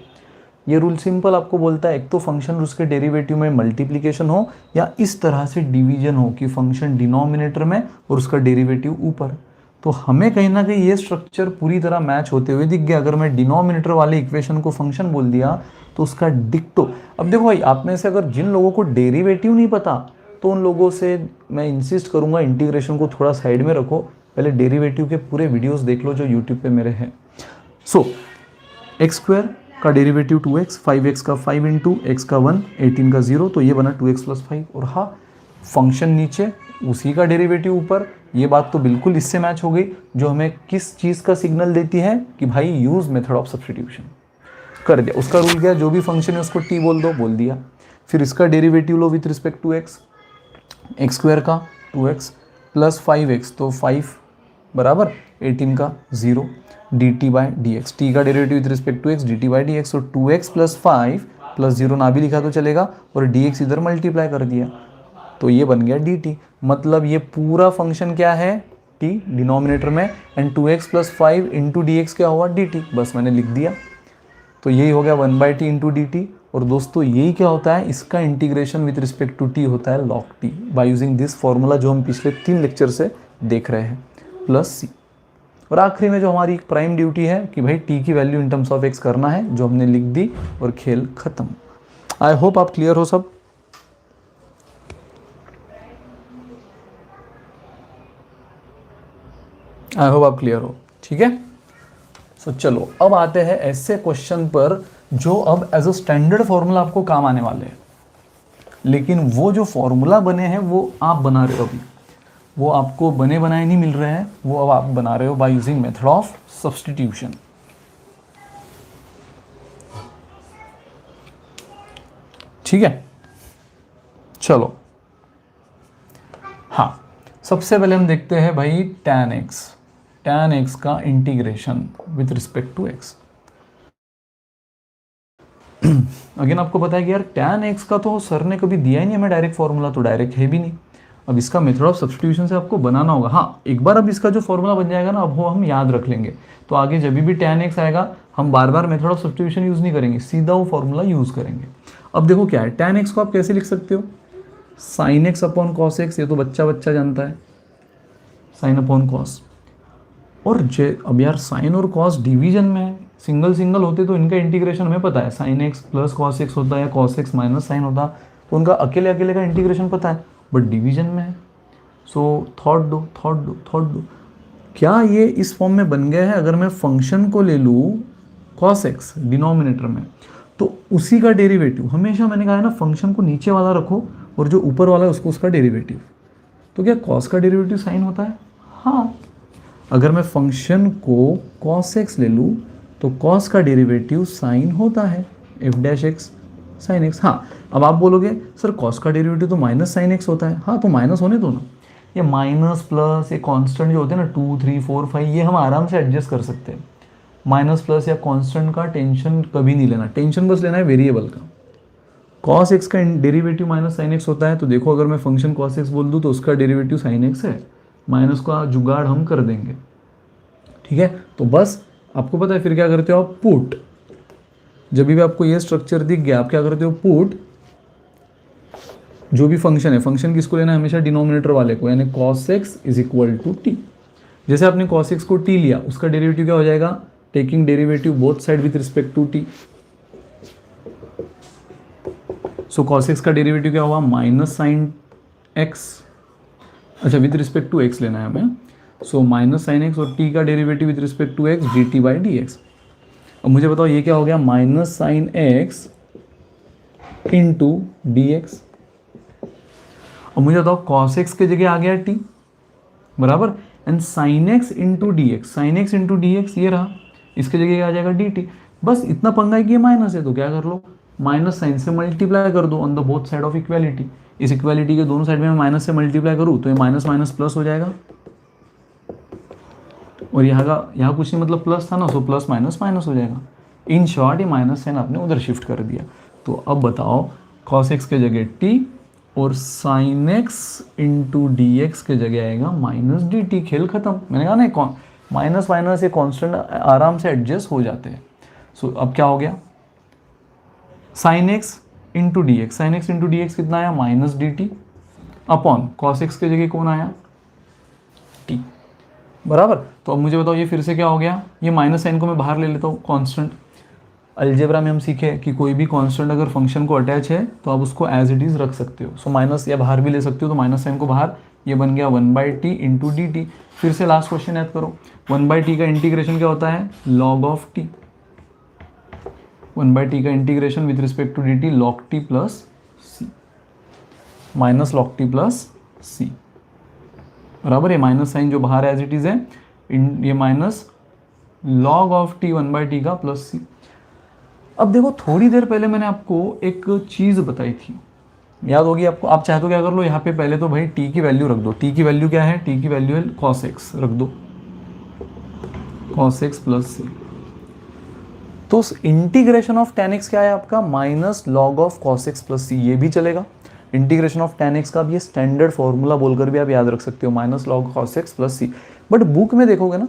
ये रूल सिंपल आपको बोलता है, एक तो फंक्शन और उसके डेरिवेटिव में मल्टीप्लिकेशन हो या इस तरह से डिवीजन हो कि फंक्शन डिनोमिनेटर में और उसका डेरिवेटिव ऊपर। तो हमें कहीं ना कहीं ये स्ट्रक्चर पूरी तरह मैच होते हुए दिख गया। अगर मैं डिनोमिनेटर वाले इक्वेशन को फंक्शन बोल दिया तो उसका डिक्टो। अब देखो भाई, आप में से अगर जिन लोगों को डेरिवेटिव नहीं पता तो उन लोगों से मैं इंसिस्ट करूँगा इंटीग्रेशन को थोड़ा साइड में रखो, पहले डेरिवेटिव के पूरे वीडियोस देख लो जो यूट्यूब पे मेरे हैं। सो एक्स स्क्वायर का डेरिवेटिव 2x, 5x का 5 इंटू एक्स का 1, 18 का 0, तो ये बना 2x प्लस 5। और हाँ, फंक्शन नीचे उसी का डेरिवेटिव ऊपर, ये बात तो बिल्कुल इससे मैच हो गई जो हमें किस चीज़ का सिग्नल देती है कि भाई यूज़ मेथड ऑफ सब्स्टिट्यूशन कर दिया। उसका रूल क्या है, जो भी फंक्शन है उसको t बोल दो, बोल दिया। फिर इसका डेरिवेटिव लो with respect to x, x square का 2x प्लस 5x, तो 5 बराबर 18 का 0, dt by d x, t का derivative with respect to x dt by d x, तो 2x प्लस 5 प्लस 0 ना भी लिखा तो चलेगा, और dx इधर मल्टीप्लाई कर दिया, तो ये बन गया dt। मतलब ये पूरा फंक्शन क्या है, t डिनोमिनेटर में, and 2x plus 5 into d x क्या हुआ, dt, बस मैंने लिख दिया। तो यही हो गया 1/t इंटू डी टी। और दोस्तों यही क्या होता है, इसका integration with respect to t होता है log t, by using this formula जो हम पिछले 3 लेक्चर से देख रहे हैं, प्लस c। और आखिरी में जो हमारी एक प्राइम ड्यूटी है कि भाई t की value in terms of x करना है, जो हमने लिख दी और खेल खत्म। आई होप आप क्लियर हो सब। आई होप आप क्लियर हो, ठीक है। सो चलो अब आते हैं ऐसे क्वेश्चन पर जो अब एज अ स्टैंडर्ड फॉर्मूला आपको काम आने वाले हैं, लेकिन वो जो फॉर्मूला बने हैं वो आप बना रहे हो अभी, वो आपको बने बनाए नहीं मिल रहे हैं, वो अब आप बना रहे हो by using method of substitution. ठीक है, चलो हाँ, सबसे पहले हम देखते हैं भाई tan x का integration with respect to x। Again आपको पता है कि यार tan x का तो सर ने कभी दिया ही नहीं हमें डायरेक्ट फॉर्मूला, तो डायरेक्ट है भी नहीं। अब इसका मेथड ऑफ सब्स्टिट्यूशन से आपको बनाना होगा। हाँ, एक बार अब इसका जो फॉर्मूला बन जाएगा ना, अब वो हम याद रख लेंगे, तो आगे जब भी tan x आएगा हम बार बार मेथड ऑफ सब्स्टिट्यूशन यूज़ नहीं करेंगे, सीधा वो फॉर्मूला यूज़ करेंगे। अब देखो क्या है, tan x को आप कैसे लिख सकते हो, sin x upon cos x, ये तो बच्चा जानता है, sin अपॉन cos। और अब यार साइन और कॉस डिवीजन में सिंगल होते तो इनका इंटीग्रेशन हमें पता है, sine x plus cos x होता है या कॉस एक्स माइनस साइन होता, तो उनका अकेले का इंटीग्रेशन पता है, बट डिवीजन में है। सो थॉट दो क्या ये इस फॉर्म में बन गया है। अगर मैं फंक्शन को ले लूँ कॉस एक्स डिनोमिनेटर में, तो उसी का डेरिवेटिव, हमेशा मैंने कहा है ना फंक्शन को नीचे वाला रखो और जो ऊपर वाला है उसको उसका डेरिवेटिव। तो क्या कॉस का डेरिवेटिव साइन होता है? हाँ। अगर मैं फंक्शन को cos x ले लूँ तो cos का डेरिवेटिव साइन होता है, f dash x sine x। हाँ, अब आप बोलोगे सर cos का डेरिवेटिव तो माइनस साइन x होता है। हाँ, तो माइनस होने दो ना, ये माइनस प्लस ये कांस्टेंट जो होते हैं ना 2 3 4 5, ये हम आराम से एडजस्ट कर सकते हैं। माइनस प्लस या कांस्टेंट का टेंशन कभी नहीं लेना, टेंशन बस लेना है वेरिएबल का। cos x का डेरिवेटिव माइनस साइन x होता है, तो देखो अगर मैं फंक्शन cos x बोल दूँ तो उसका डेरिवेटिव साइन x है, माइनस का जुगाड़ हम कर देंगे। ठीक है, तो बस आपको पता है फिर क्या करते हो आप, पुट। जब भी आपको ये स्ट्रक्चर दिख गया आप क्या करते हो, पुट जो भी फंक्शन है, फंक्शन किसको लेना है, हमेशा डिनोमिनेटर वाले को, यानी cos x is equal to t. जैसे आपने cos x को t लिया, उसका डेरिवेटिव क्या हो जाएगा, taking derivative both side with respect to t। सो cos x का डेरिवेटिव क्या हुआ, माइनस साइन x, अच्छा विथ रिस्पेक्ट टू x लेना है हमें, सो माइनस साइन एक्स, और t का derivative with respect to x dt by d x. अब मुझे बताओ ये क्या हो गया, minus sine x into d x. अब मुझे बताओ cos x के जगह आ गया t बराबर, and sign x into d x, sign x into d x ये रहा, इसके जगह आ जाएगा dt। बस इतना पंगा है कि ये माइनस है, तो क्या कर लो, माइनस साइन से मल्टीप्लाई कर दो on the both side of equality. इस इक्वालिटी के दोनों साइड में मैं माइनस से मल्टीप्लाई करूँ तो ये माइनस माइनस प्लस हो जाएगा, और यहाँ कुछ नहीं मतलब प्लस था ना, सो प्लस माइनस माइनस हो जाएगा। इन शॉर्ट ये माइनस साइन आपने उधर शिफ्ट कर दिया। तो अब बताओ cos x के जगह t और sin x into d x के जगह आएगा माइनस डी टी, खेल खत्म। मैंने कहा ना माइनस माइनस ये कॉन्स्टेंट आराम से एडजस्ट हो जाते हैं। सो अब क्या हो गया, sin x into d x, sign x into d x कितना आया, minus D T upon cos x के जगह कौन आया, t बराबर। तो अब मुझे बताओ ये फिर से क्या हो गया, ये माइनस साइन को मैं बाहर ले लेता हूँ कांस्टेंट, अलजेब्रा में हम सीखे कि कोई भी कांस्टेंट अगर फंक्शन को अटैच है तो आप उसको एज इट इज़ रख सकते हो। सो माइनस या बाहर भी ले सकते हो, तो माइनस साइन को बाहर, ये बन गया 1/t इंटू डी टी। फिर से लास्ट क्वेश्चन याद करो, 1/t का इंटीग्रेशन क्या होता है, लॉग ऑफ टी। 1/t का integration with respect to d t log t plus C, minus log t plus c, बराबर। ये माइनस साइन जो बाहर एज इट इज़ है, ये minus log of t 1/t का प्लस सी। अब देखो थोड़ी देर पहले मैंने आपको एक चीज़ बताई थी, याद होगी आपको। आप चाहे तो क्या कर लो, यहाँ पे पहले तो भाई t की वैल्यू रख दो। t की वैल्यू क्या है, t की वैल्यू है cos x, रख दो cos x प्लस सी। तो इंटीग्रेशन ऑफ tan x क्या है आपका, minus log of cos x plus सी, ये भी चलेगा। इंटीग्रेशन ऑफ tan x का भी ये स्टैंडर्ड फॉर्मूला बोलकर भी आप याद रख सकते हो, minus log cos x plus c. But book में देखोगे ना,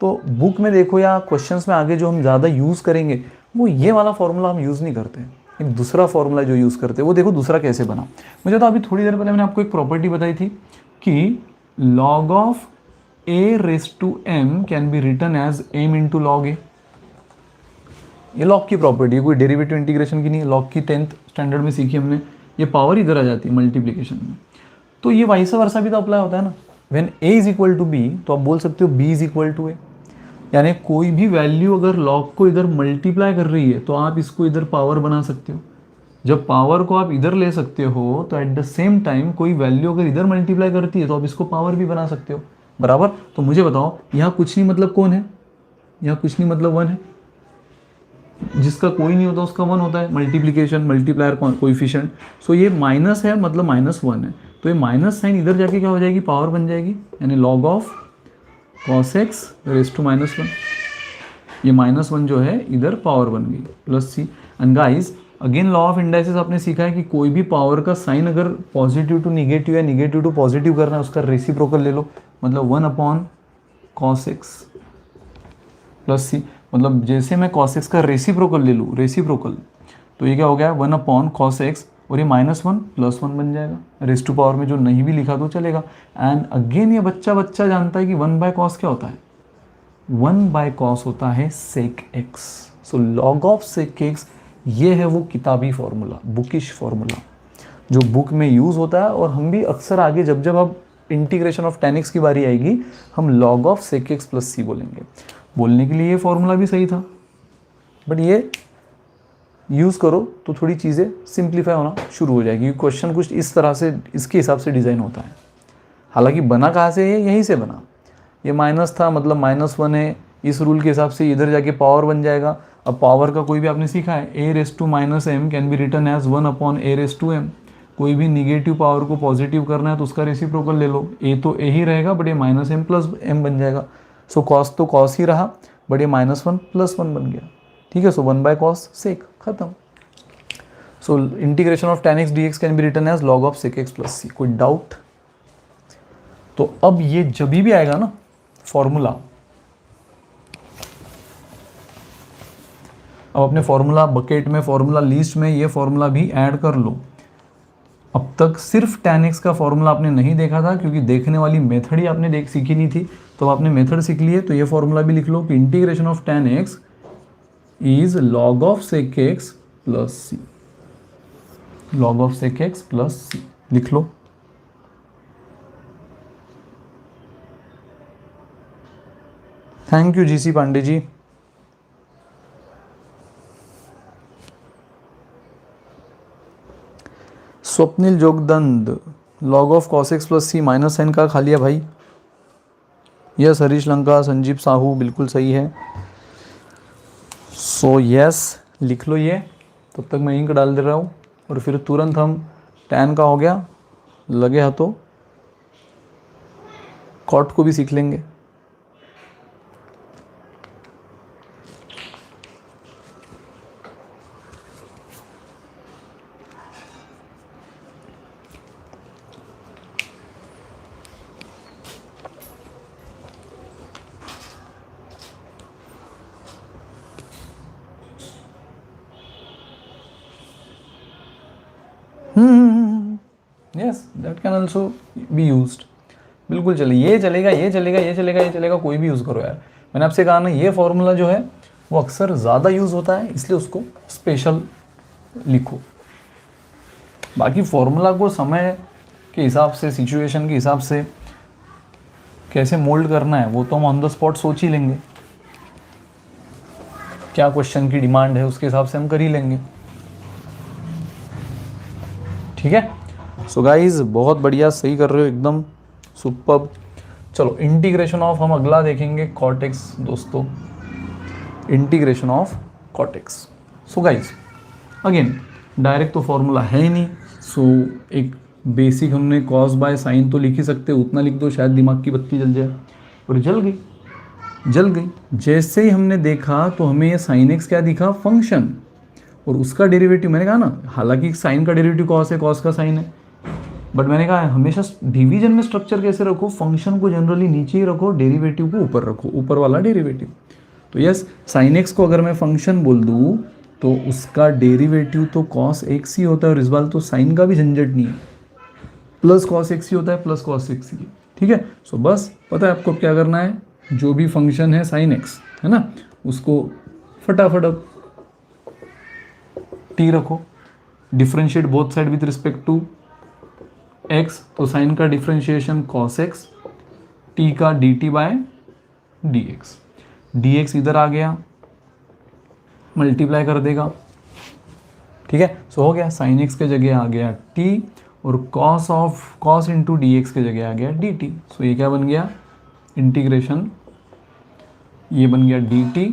तो बुक में देखो या क्वेश्चंस में आगे जो हम ज़्यादा यूज़ करेंगे वो ये वाला फॉर्मूला हम यूज़ नहीं करते हैं। एक दूसरा फॉर्मूला जो यूज़ करते हैं वो देखो दूसरा कैसे बना। मुझे तो अभी थोड़ी देर पहले मैंने आपको एक प्रॉपर्टी बताई थी कि log of a raise to m can be written as m into log a. ये लॉग की प्रॉपर्टी है, कोई डेरिवेटिव इंटीग्रेशन की नहीं है, लॉग की 10th स्टैंडर्ड में सीखी हमने। ये पावर इधर आ जाती है मल्टीप्लीकेशन में, तो ये वाइस वर्सा भी तो अप्लाई होता है ना। When a is equal to b तो आप बोल सकते हो b is equal to a, यानी कोई भी वैल्यू अगर लॉग को इधर मल्टीप्लाई कर रही है तो आप इसको इधर पावर बना सकते हो। जब पावर को आप इधर ले सकते हो तो एट द सेम टाइम कोई वैल्यू अगर इधर मल्टीप्लाई करती है तो आप इसको पावर भी बना सकते हो, बराबर। तो मुझे बताओ यहाँ कुछ नहीं मतलब कौन है, यहाँ कुछ नहीं मतलब 1 है, जिसका कोई नहीं होता उसका 1 होता है, मल्टीप्लीकेशन मल्टीप्लायर कोएफिशिएंट। सो ये माइनस है मतलब -1 है, तो ये माइनस साइन इधर जाके क्या हो जाएगी, पावर बन जाएगी, यानी log of cos x raise to -1। ये -1 जो है इधर पावर बन गई plus c. And guys again law of indices आपने सीखा है कि कोई भी पावर का साइन अगर पॉजिटिव टू निगेटिव या निगेटिव टू पॉजिटिव करना है उसका रेसिप्रोकल ले लो, मतलब 1/cos x प्लस सी। मतलब जैसे मैं cos x का रेसिप्रोकल ले लूँ, रेसिप्रोकल, तो ये क्या हो गया 1/cos x, और ये -1 +1 बन जाएगा। रेस टू पावर में जो नहीं भी लिखा तो चलेगा। एंड अगेन ये बच्चा जानता है कि 1/cos क्या होता है, 1/cos होता है sec x। So log of sec x ये है वो किताबी फॉर्मूला, बुकिश फॉर्मूला जो बुक में यूज़ होता है। और हम भी अक्सर आगे जब अब इंटीग्रेशन ऑफ tan x की बारी आएगी हम log of sec x plus C बोलेंगे। बोलने के लिए ये फॉर्मूला भी सही था, बट ये यूज़ करो तो थोड़ी चीज़ें सिंप्लीफाई होना शुरू हो जाएगी। क्वेश्चन कुछ इस तरह से इसके हिसाब से डिज़ाइन होता है। हालांकि बना कहाँ से है, यहीं से बना। ये माइनस था मतलब -1 है, इस रूल के हिसाब से इधर जाके पावर बन जाएगा। अब पावर का कोई भी आपने सीखा है, a raise to -m can be written as 1/a raise to m। कोई भी निगेटिव पावर को पॉजिटिव करना है तो उसका रेसिप्रोकल ले लो, a तो a ही रहेगा बट ये -m प्लस m बन जाएगा। सो cos तो cos ही रहा बट ये -1 +1 बन गया, ठीक है। सो 1/cos sec खत्म। So integration of tan x dx can be written as log of sec x plus C. कोई डाउट? तो अब ये जब भी आएगा ना फॉर्मूला, अब अपने फॉर्मूला बकेट में, फॉर्मूला लिस्ट में ये फॉर्मूला भी ऐड कर लो। अब तक सिर्फ tan x का फॉर्मूला आपने नहीं देखा था क्योंकि देखने वाली मेथड ही आपने सीखी नहीं थी, तो आपने मेथड सीख ली है। तो ये फॉर्मूला भी लिख लो कि integration of tan x is log of sec x plus C, log of sec x plus C लिख लो। Thank you GC Pandey ji. Swapnil Jogdand, log of cos x plus C, minus sine का खा लिया भाई। यस हरीश लंका, संजीव साहू, बिल्कुल सही है। सो यस लिख लो ये, तब तक मैं इंक डाल दे रहा हूँ और फिर तुरंत हम tan का हो गया, लगे हाथों cot को भी सीख लेंगे। Yes that can also be used, बिल्कुल चले, ये चलेगा, ये चलेगा, ये चलेगा, ये चलेगा, कोई भी यूज़ करो यार। मैंने आपसे कहा ना ये फॉर्मूला जो है वो अक्सर ज़्यादा यूज़ होता है, इसलिए उसको स्पेशल लिखो। बाकी फॉर्मूला को समय के हिसाब से, सिचुएशन के हिसाब से कैसे मोल्ड करना है वो तो हम ऑन द स्पॉट सोच ही लेंगे, क्या क्वेश्चन की डिमांड है उसके हिसाब से हम कर ही लेंगे। ठीक है, सो गाइज बहुत बढ़िया, सही कर रहे हो एकदम, सुपर्ब। चलो इंटीग्रेशन ऑफ हम अगला देखेंगे, कॉर्टेक्स दोस्तों, integration of cortex. So guys again direct तो फॉर्मूला है ही नहीं, सो एक बेसिक हमने कॉस बाय साइन तो लिख ही सकते, उतना लिख दो शायद दिमाग की बत्ती जल जाए, और जल गई। जैसे ही हमने देखा तो हमें ये साइन एक्स क्या दिखा, फंक्शन, और उसका डेरिवेटिव मैंने कहा ना, हालांकि साइन का डेरिवेटिव कॉस है, कॉस का साइन है, बट मैंने कहा हमेशा डिवीजन में स्ट्रक्चर कैसे रखो, फंक्शन को जनरली नीचे ही रखो, डेरिवेटिव को ऊपर रखो, ऊपर वाला डेरिवेटिव। तो यस, साइन एक्स को अगर मैं फंक्शन बोल दूँ तो उसका डेरिवेटिव तो कॉस एक्स ही होता है, और इस बार तो साइन का भी झंझट नहीं है, प्लस कॉस एक्स ही होता है, प्लस कॉस एक्स ही। ठीक है, सो बस पता है आपको क्या करना है, जो भी फंक्शन है साइन एक्स है ना, उसको फटाफट अब टी रखो, differentiate both side with respect to x, तो साइन का डिफ्रेंशिएशन कॉस एक्स, टी का d t by d x, d x इधर आ गया, मल्टीप्लाई कर देगा। ठीक है, सो हो गया, साइन एक्स के जगह आ गया टी, और कॉस इंटू डी एक्स के जगह आ गया डी टी। सो ये क्या बन गया, इंटीग्रेशन, ये बन गया डी टी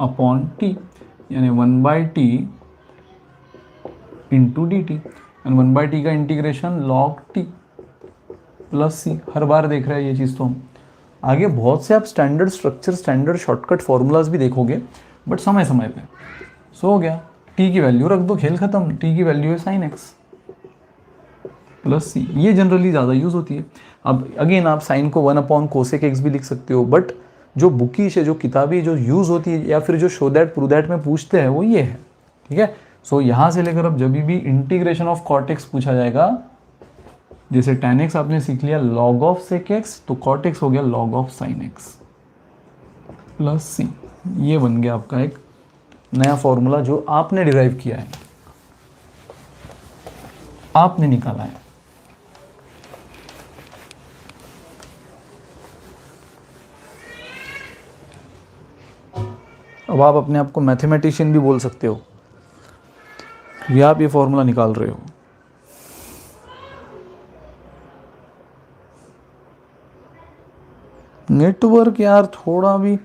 अपॉन टी, यानी 1/t into D T, and 1/t का इंटीग्रेशन लॉग टी प्लस सी। हर बार देख रहे हैं ये चीज़ तो हम, आगे बहुत से आप standard structure, standard shortcut formulas भी देखोगे, बट समय समय पे। सो हो गया, टी की वैल्यू रख दो, खेल खत्म, टी की वैल्यू है साइन एक्स प्लस सी, ये जनरली ज़्यादा यूज़ होती है। अब अगेन आप साइन को 1/cosec x भी लिख सकते हो, बट जो बुकिश है, जो किताबी जो यूज़ होती है, या फिर जो शो दैट प्रूव दैट में पूछते हैं, वो ये है। ठीक है, सो यहाँ से लेकर अब जब भी इंटीग्रेशन ऑफ कॉर्टेक्स पूछा जाएगा, जैसे tan x आपने सीख लिया log ऑफ sec x, तो cot x हो गया log of sin x plus सी। ये बन गया आपका एक नया फॉर्मूला जो आपने डिराइव किया है, आपने निकाला है। अब आप अपने आप को मैथमेटिशियन भी बोल सकते हो, ये आप ये फॉर्मूला निकाल रहे हो। नेटवर्क यार थोड़ा भी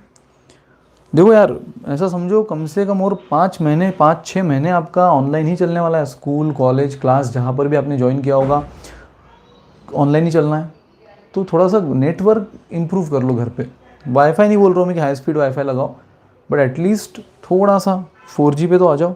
देखो यार, ऐसा समझो कम से कम और 5-6 महीने आपका ऑनलाइन ही चलने वाला है। स्कूल, कॉलेज, क्लास जहाँ पर भी आपने ज्वाइन किया होगा, ऑनलाइन ही चलना है। तो थोड़ा सा नेटवर्क इम्प्रूव कर लो घर पे। वाईफाई नहीं बोल रहा हूँ मैं कि हाई स्पीड वाईफाई लगाओ, बट एटलीस्ट थोड़ा सा 4G पे तो आ जाओ।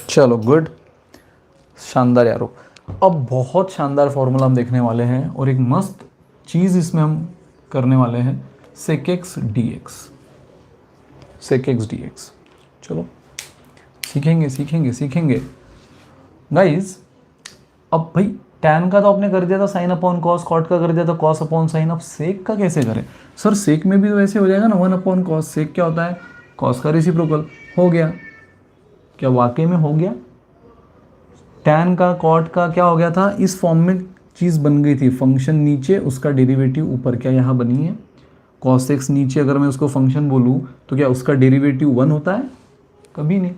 चलो गुड, शानदार यारो। अब बहुत शानदार फॉर्मूला हम देखने वाले हैं, और एक मस्त चीज़ इसमें हम करने वाले हैं, sec x dx, sec x dx। चलो सीखेंगे गाइज। अब भाई tan का तो आपने कर दिया था साइन अपॉन कॉस, कॉट का कर दिया था कॉस अपॉन साइन, अब सेक का कैसे करें? सर सेक में भी तो वैसे हो जाएगा ना, 1 अपॉन कॉस। सेक क्या होता है? कॉस का रेसिप्रोकल। हो गया, क्या वाकई में हो गया? टैन का कॉट का क्या हो गया था? इस फॉर्म में चीज़ बन गई थी, फंक्शन नीचे उसका डेरिवेटिव ऊपर। क्या यहाँ बनी है? कॉस एक्स नीचे अगर मैं उसको फंक्शन बोलूँ तो क्या उसका डेरिवेटिव 1 होता है? कभी नहीं।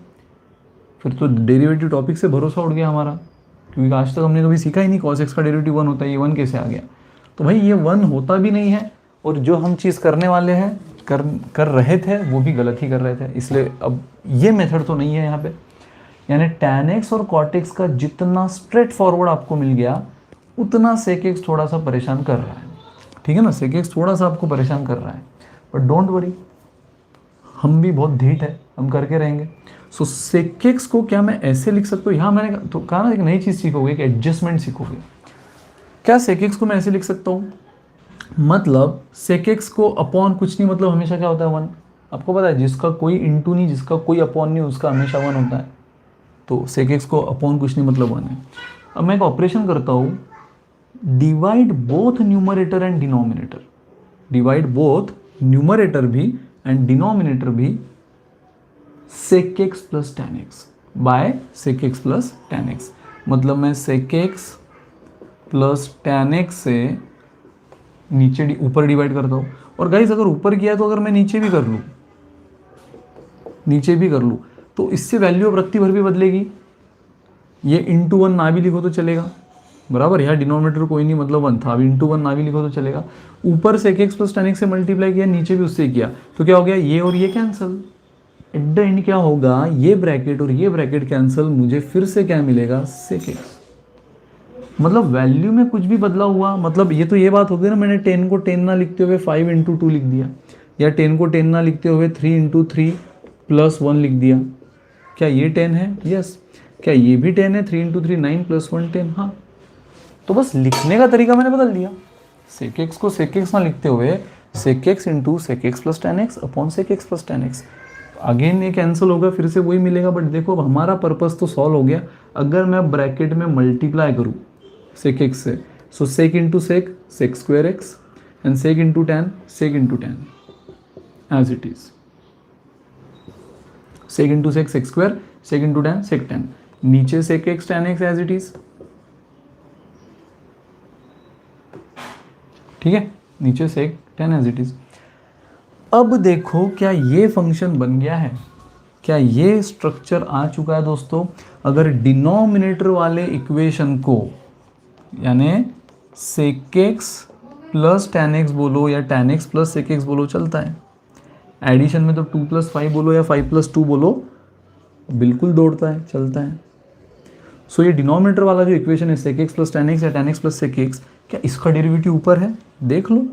फिर तो डेरिवेटिव टॉपिक से भरोसा उड़ गया हमारा, क्योंकि आज तक हमने कभी सीखा ही नहीं कॉस एक्स का डेरिवेटिव 1 होता है। ये 1 कैसे आ गया? तो भाई ये 1 होता भी नहीं है, और जो हम चीज़ करने वाले हैं कर रहे थे वो भी गलत ही कर रहे थे। इसलिए अब ये मेथड तो नहीं है यहाँ पे। यानी tan x और cot x का जितना स्ट्रेट फॉरवर्ड आपको मिल गया, उतना sec x थोड़ा सा परेशान कर रहा है। ठीक है ना, sec x थोड़ा सा आपको परेशान कर रहा है, बट डोंट वरी, हम भी बहुत धीट है, हम करके रहेंगे। सो sec x को क्या मैं ऐसे लिख सकता हूँ? यहाँ मैंने तो कहा ना, एक नई चीज़ सीखोगे, एक एडजस्टमेंट सीखोगे। क्या sec x को मैं ऐसे लिख सकता हूँ? मतलब sec x को अपॉन कुछ नहीं, मतलब हमेशा क्या होता है 1। आपको पता है जिसका कोई इंटू नहीं, जिसका कोई अपॉन नहीं, उसका हमेशा 1 होता है। तो sec x को अपॉन कुछ नहीं मतलब 1 है। अब मैं एक ऑपरेशन करता हूँ, divide both numerator and denominator, divide both numerator भी एंड डिनोमिनेटर भी sec x plus tan x by sec x plus tan x। मतलब मैं sec x plus tan x से नीचे ऊपर डिवाइड करता हूँ। और गाइस अगर ऊपर किया है तो अगर मैं नीचे भी कर लूँ, नीचे भी कर लूँ, तो इससे वैल्यू अब रत्ती भर भी बदलेगी। ये इंटू 1 ना भी लिखो तो चलेगा, बराबर। यहाँ डिनोमिनेटर कोई नहीं मतलब 1 था, अब इंटू 1 ना भी लिखो तो चलेगा। ऊपर से x प्लस tan x से मल्टीप्लाई किया, नीचे भी उससे किया, तो क्या हो गया, ये और ये कैंसिल। एट द एंड क्या होगा, ये ब्रैकेट और ये ब्रैकेट कैंसिल, मुझे फिर से क्या मिलेगा, sec x। मतलब वैल्यू में कुछ भी बदला हुआ, मतलब ये तो ये बात होगी ना, मैंने 10 को 10 ना लिखते हुए 5 इंटू 2 लिख दिया, या 10 को 10 ना लिखते हुए 3 इंटू 3 प्लस 1 लिख दिया। क्या ये 10 है? यस। क्या ये भी 10 है? 3 इंटू 3 9 प्लस 1 10। हाँ, तो बस लिखने का तरीका मैंने बदल दिया। sec x को sec x ना लिखते हुए sec x into sec x plus tan x upon sec x plus tan x। Again ये कैंसिल होगा, फिर से वही मिलेगा, बट देखो अब हमारा पर्पस तो सॉल्व हो गया। अगर मैं ब्रैकेट में मल्टीप्लाई करूँ sec x से, so sec into sec sec square x and sec into tan sec into tan as it is. sec into sec sec square sec into tan sec tan, नीचे sec x tan x as it is. ठीक है, नीचे sec tan as it is. अब देखो क्या ये function बन गया है, क्या ये स्ट्रक्चर आ चुका है दोस्तों। अगर डिनोमिनेटर वाले इक्वेशन को यानी sec x plus tan x बोलो या tan x plus sec x बोलो, चलता है। एडिशन में तो 2 प्लस 5 बोलो या 5 प्लस 2 बोलो, बिल्कुल दौड़ता है, चलता है। सो ये डिनोमिनेटर वाला जो इक्वेशन है sec x plus tan x या tan x plus sec x, क्या इसका डेरिवेटिव ऊपर है? देख लो,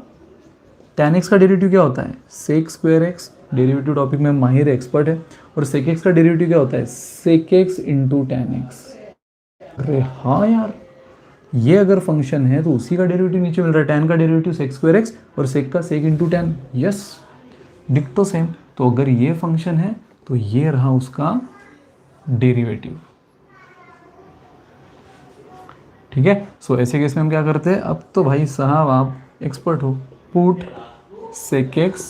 tan x का डेरिवेटिव क्या होता है, sec square x। Derivative topic में माहिर एक्सपर्ट है। और sec x का डेरिवेटिव क्या होता है, sec x into tan x। अरे हाँ यार, ये अगर फंक्शन है तो उसी का डेरिवेटिव नीचे मिल रहा है, tan का डेरिवेटिव sec स्क्वायर x और sec का sec इंटू tan। यस, डिक्टो सेम। तो अगर ये फंक्शन है तो ये रहा उसका डेरिवेटिव। ठीक है, सो ऐसे केस में हम क्या करते हैं, अब तो भाई साहब आप एक्सपर्ट हो। Put sec x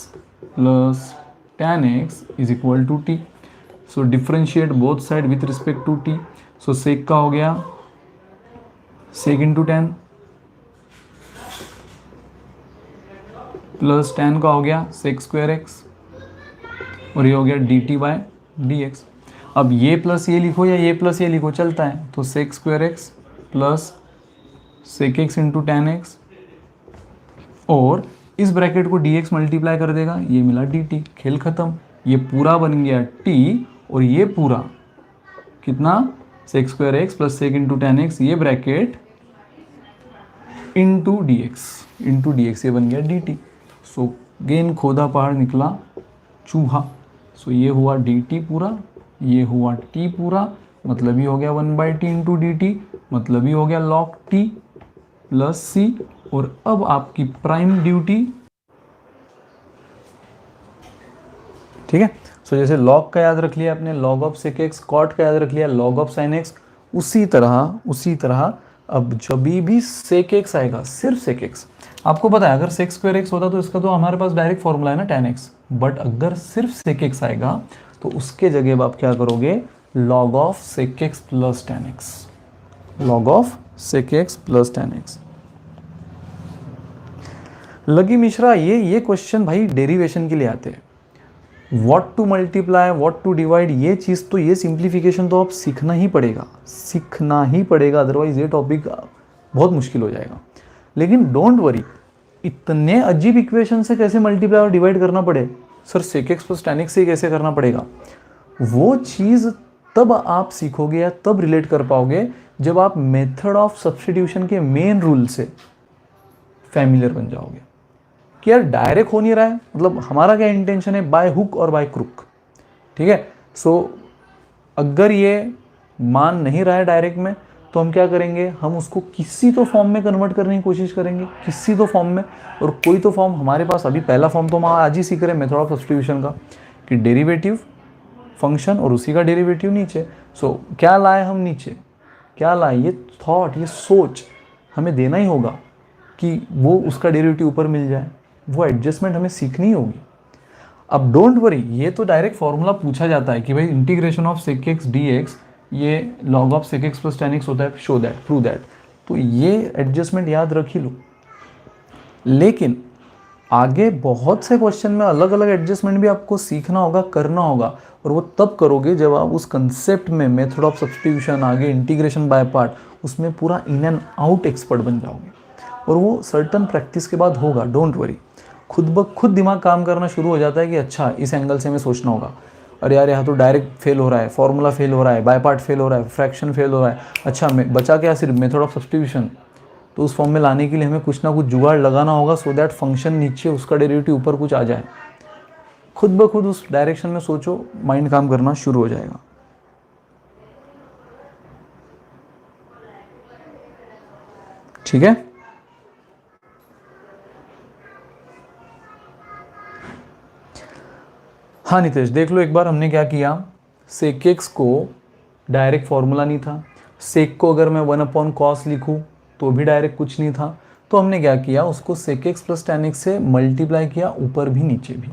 plus tan x is equal to t। So differentiate both side with respect to t। So sec का हो गया sec into tan plus tan का हो गया sec स्क्वायर x और ये हो गया dt बाय dx। अब ये प्लस ये लिखो या ये प्लस ये लिखो, चलता है। तो sec square x plus sec x into tan x, और इस ब्रैकेट को dx मल्टीप्लाई कर देगा, ये मिला dt। खेल खत्म। ये पूरा बन गया t और ये पूरा कितना, sec square x plus sec into tan x, ये ब्रैकेट इंटू dx, ये बन गया dt। सो गेन खोदा पहाड़ निकला चूहा। सो ये हुआ dt पूरा, ये हुआ t पूरा, मतलब ये हो गया 1/t इंटू dt, मतलब ये हो गया log t प्लस c। और अब आपकी प्राइम ड्यूटी, ठीक है। सो जैसे log का याद रख लिया आपने, log of sec x, cot का याद रख लिया, log ऑफ sin x, उसी तरह अब जब भी sec x आएगा, सिर्फ sec x, आपको पता है अगर sec स्क्वायर x होता तो इसका तो हमारे पास डायरेक्ट फॉर्मूला है ना tan x, बट अगर सिर्फ sec x आएगा तो उसके जगह आप क्या करोगे, log of sec x plus tan x, log of sec x plus tan x। लगी मिश्रा, ये क्वेश्चन भाई डेरिवेशन के लिए आते हैं। What to multiply, what to divide, ये चीज़ तो, ये सिंप्लीफिकेशन तो आप सीखना ही पड़ेगा, अदरवाइज ये टॉपिक बहुत मुश्किल हो जाएगा। लेकिन डोंट वरी, इतने अजीब इक्वेशन से कैसे मल्टीप्लाई और डिवाइड करना पड़े, sir sec x plus tan x से कैसे करना पड़ेगा, वो चीज़ तब आप सीखोगे या तब रिलेट कर पाओगे जब आप मेथड ऑफ सब्स्टिट्यूशन के मेन रूल से फैमिलियर बन जाओगे कि यार डायरेक्ट हो नहीं रहा है, मतलब हमारा क्या इंटेंशन है, बाय हुक और बाय क्रुक। ठीक है, सो अगर ये मान नहीं रहा है डायरेक्ट में, तो हम क्या करेंगे, हम उसको किसी तो फॉर्म में कन्वर्ट करने की कोशिश करेंगे, किसी तो फॉर्म में। और कोई तो फॉर्म हमारे पास, अभी पहला फॉर्म तो हम आज ही सीख रहे हैं मेथड ऑफ सब्स्टिट्यूशन का, कि डेरिवेटिव फंक्शन और उसी का डेरिवेटिव नीचे। सो क्या लाए हम नीचे, क्या लाए, ये थॉट, ये सोच हमें देना ही होगा कि वो उसका डेरिवेटिव ऊपर मिल जाए। वो एडजस्टमेंट हमें सीखनी होगी। अब डोंट वरी, ये तो डायरेक्ट फॉर्मूला पूछा जाता है कि भाई integration of sec x d x ये log of sec x plus tan x होता है, शो दैट, प्रूव दैट। तो ये एडजस्टमेंट याद रख ही लो। लेकिन आगे बहुत से क्वेश्चन में अलग अलग एडजस्टमेंट भी आपको सीखना होगा, करना होगा। और वो तब करोगे जब आप उस कंसेप्ट में मेथड ऑफ सब्स्टिट्यूशन, आगे इंटीग्रेशन बाय पार्ट, उसमें पूरा इन एंड आउट एक्सपर्ट बन जाओगे। और वो सर्टन प्रैक्टिस के बाद होगा, डोंट वरी। खुद ब खुद दिमाग काम करना शुरू हो जाता है कि अच्छा इस एंगल से हमें सोचना होगा, अरे यार यहाँ तो डायरेक्ट फेल हो रहा है, फॉर्मूला फेल हो रहा है, बाय पार्ट फेल हो रहा है, फ्रैक्शन फेल हो रहा है, अच्छा मैं बचा क्या सिर्फ मेथड ऑफ सब्स्टिट्यूशन। तो उस फॉर्म में लाने के लिए हमें कुछ ना कुछ जुगाड़ लगाना होगा, सो दैट फंक्शन नीचे, उसका डेरिवेटिव ऊपर कुछ आ जाए। खुद ब खुद उस डायरेक्शन में सोचो, माइंड काम करना शुरू हो जाएगा। ठीक है। हाँ नितेश, देख लो एक बार हमने क्या किया। सेक एक्स को डायरेक्ट फॉर्मूला नहीं था, सेक को अगर मैं 1/cos लिखूँ तो भी डायरेक्ट कुछ नहीं था। तो हमने क्या किया, उसको sec x plus tan x से मल्टीप्लाई किया, ऊपर भी नीचे भी।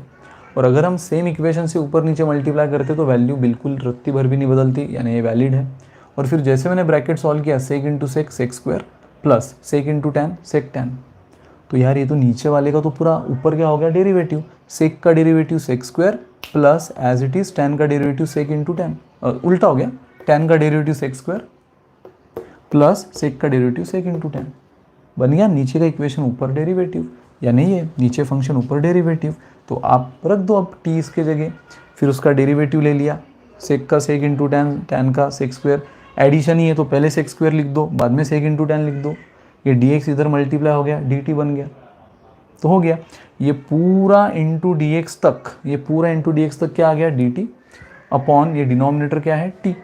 और अगर हम सेम इक्वेशन से ऊपर नीचे मल्टीप्लाई करते तो वैल्यू बिल्कुल रत्ती भर भी नहीं बदलती, यानी ये वैलिड है। और फिर जैसे मैंने ब्रैकेट सॉल्व किया, sec into sec sec square plus sec into tan sec tan. तो यार ये तो नीचे वाले का तो पूरा ऊपर क्या हो गया, डेरिवेटिव। सेक का derivative sec square plus as it is tan का डेरिवेटिव सेक इंटू टेन, उल्टा हो गया, टेन का derivative sec square plus sec का डेरिवेटिव सेक इंटू टेन। बन गया नीचे का इक्वेशन ऊपर डेरिवेटिव, या नहीं है नीचे फंक्शन ऊपर डेरिवेटिव। तो आप रख दो अब टी इसके जगह, फिर उसका डेरिवेटिव ले लिया, सेक का सेक इंटू टेन, टेन का सेक स्क्वायर। एडिशन ही है तो पहले सेक स्क्वायर लिख दो, बाद में सेक इंटू टेन लिख दो। ये डी एक्स इधर मल्टीप्लाई हो गया, डी टी बन गया, तो हो गया। ये पूरा इंटू डी एक्स तक, ये पूरा इंटू डी एक्स तक क्या आ गया, डी टी अपॉन ये डिनोमिनेटर क्या है, टी।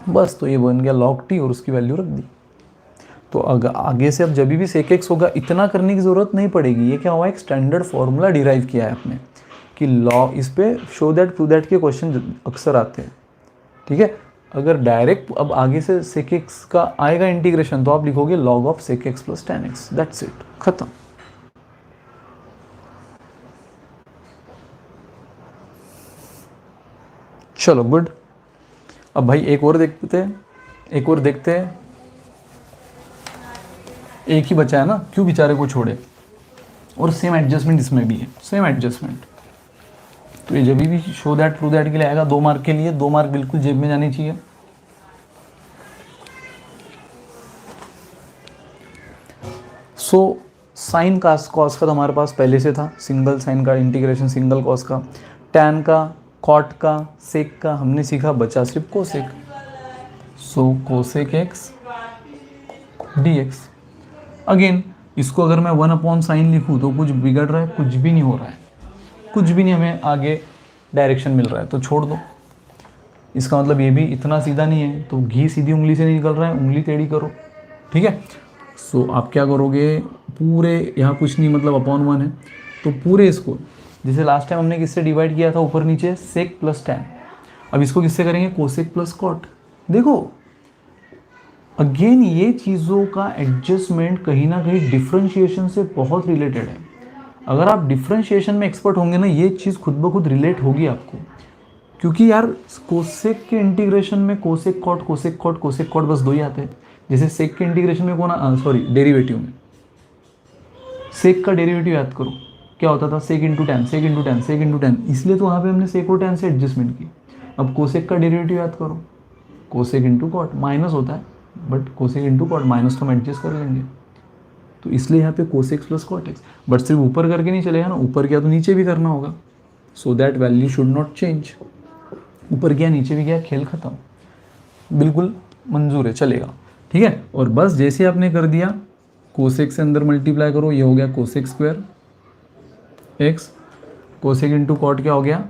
बस, तो ये बन गया लॉग टी और उसकी वैल्यू रख दी। तो अगर आगे से अब जब भी सेक एक्स होगा इतना करने की ज़रूरत नहीं पड़ेगी। ये क्या हुआ, एक स्टैंडर्ड फॉर्मूला डिराइव किया है आपने कि लॉ, इस पे शो दैट प्रूव दैट के क्वेश्चन अक्सर आते हैं। ठीक है। अगर डायरेक्ट अब आगे से सेक एक्स का आएगा इंटीग्रेशन, तो आप लिखोगे log of sec x plus tan x, that's it, खत्म। चलो गुड। अब भाई एक और देखते हैं, एक और देखते हैं। एक ही बचा है ना, क्यों बेचारे को छोड़े। और सेम एडजस्टमेंट इसमें भी है, सेम एडजस्टमेंट। तो ये जब भी शो दैट प्रूव दैट के लिए आएगा 2 मार्क के लिए, 2 मार्क बिल्कुल जेब में जानी चाहिए। सो साइन का कॉस का तो हमारे पास पहले से था, सिंगल साइन का इंटीग्रेशन, सिंगल कॉस का, टैन का, कॉट का, सेक का हमने सीखा, बचा सिर्फ cosec. So cosec x d x. Again इसको अगर मैं 1/sin लिखूँ तो कुछ बिगड़ रहा है, कुछ भी नहीं हो रहा है, कुछ भी नहीं हमें आगे डायरेक्शन मिल रहा है, तो छोड़ दो। इसका मतलब ये भी इतना सीधा नहीं है, तो घी सीधी उंगली से नहीं निकल रहा है, उंगली टेढ़ी करो। ठीक है। सो आप क्या करोगे, पूरे यहाँ कुछ नहीं, मतलब अपॉन 1 है, तो पूरे इसको जैसे लास्ट टाइम हमने किससे डिवाइड किया था, ऊपर नीचे सेक प्लस टैन। अब इसको किससे करेंगे, कोसेक प्लस कॉट। देखो अगेन ये चीज़ों का एडजस्टमेंट कहीं ना कहीं डिफ्रेंशिएशन से बहुत रिलेटेड है। अगर आप डिफ्रेंशिएशन में एक्सपर्ट होंगे ना, ये चीज़ खुद ब खुद रिलेट होगी आपको। क्योंकि यार कोसेक के इंटीग्रेशन में cosec cot, cosec cot, cosec cot बस 2 ही आते हैं। जैसे सेक के इंटीग्रेशन में कौन, सॉरी डेरिवेटिव में सेक का डेरिवेटिव याद करो क्या होता था, सेक इंटू टेन, सेक इंटू टेन, सेक इंटू टेन। इसलिए तो वहाँ पे हमने सेक और टेन से एडजस्टमेंट की। अब कोसेक का डेरिवेटिव याद करो, कोसेक इंटू कॉट, माइनस होता है but cosec into cot, minus तो हम एडजस्ट कर लेंगे। तो इसलिए यहाँ पे कोसेक्स प्लस कॉटेक्स। बट सिर्फ ऊपर करके नहीं चलेगा ना, ऊपर किया तो नीचे भी करना होगा, so that value should not change. ऊपर किया नीचे भी किया, खेल खत्म, बिल्कुल मंजूर है, चलेगा। ठीक है। और बस जैसे आपने कर दिया, कोसेक से अंदर मल्टीप्लाई करो, ये हो गया cosec square x, cosec into cot क्या हो गया,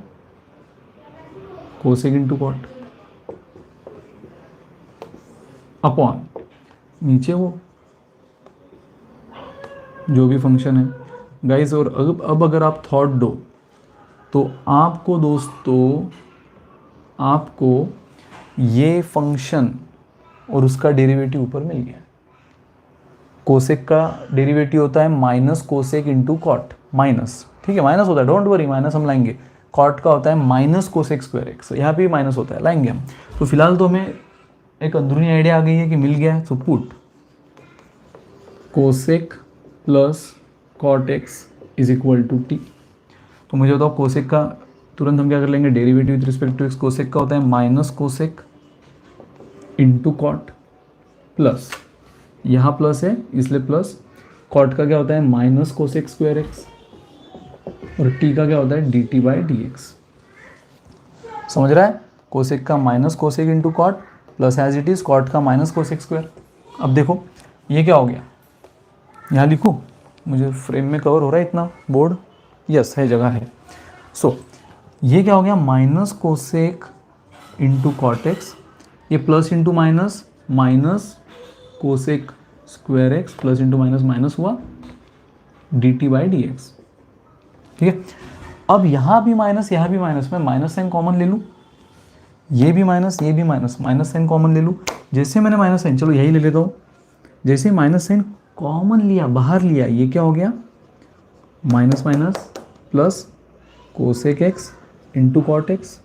कोसेक इंटू कॉट। अपॉन नीचे वो जो भी फंक्शन है गाइस। और अब अगर आप थॉट दो तो आपको दोस्तों, आपको ये फंक्शन और उसका डेरिवेटिव ऊपर मिल गया। कोसेक का डेरिवेटिव होता है minus cosec into cot, minus, ठीक है, माइनस होता है, डोंट वरी, माइनस हम लाएंगे। कॉट का होता है माइनस कोसेक स्क्वायर एक्स, यहाँ पे भी माइनस होता है, लाएंगे हम। तो फिलहाल तो हमें एक अंदरूनी आइडिया आ गई है कि मिल गया है। तो put cosec plus cot x is equal to t. तो मुझे बताओ कोसेक का तुरंत हम क्या कर लेंगे, derivative with respect to x. Cosec का होता है minus cosec into cot, plus यहाँ प्लस है इसलिए प्लस, कॉट का क्या होता है माइनस कोसेक स्क्वायर एक्स, और टी का क्या होता है d t by d x. समझ रहा है, कोसेक का minus cosec into cot plus as it is cot का माइनस कोसेक स्क्वायर। अब देखो ये क्या हो गया, यहाँ लिखूँ, मुझे फ्रेम में कवर हो रहा है इतना बोर्ड, यस है, जगह है। सो ये क्या हो गया, minus cosec into cot x, ये plus into minus, minus cosec square x plus into minus minus हुआ d t by d x, ठीक है। अब यहाँ भी माइनस यहाँ भी माइनस, मैं माइनस साइन कॉमन ले लूँ, ये भी माइनस ये भी माइनस, माइनस साइन कॉमन ले लूँ। जैसे मैंने माइनस साइन, चलो यही ले लेता हूँ, जैसे माइनस साइन कॉमन लिया, बाहर लिया, ये क्या हो गया minus minus plus cosec x into cot x,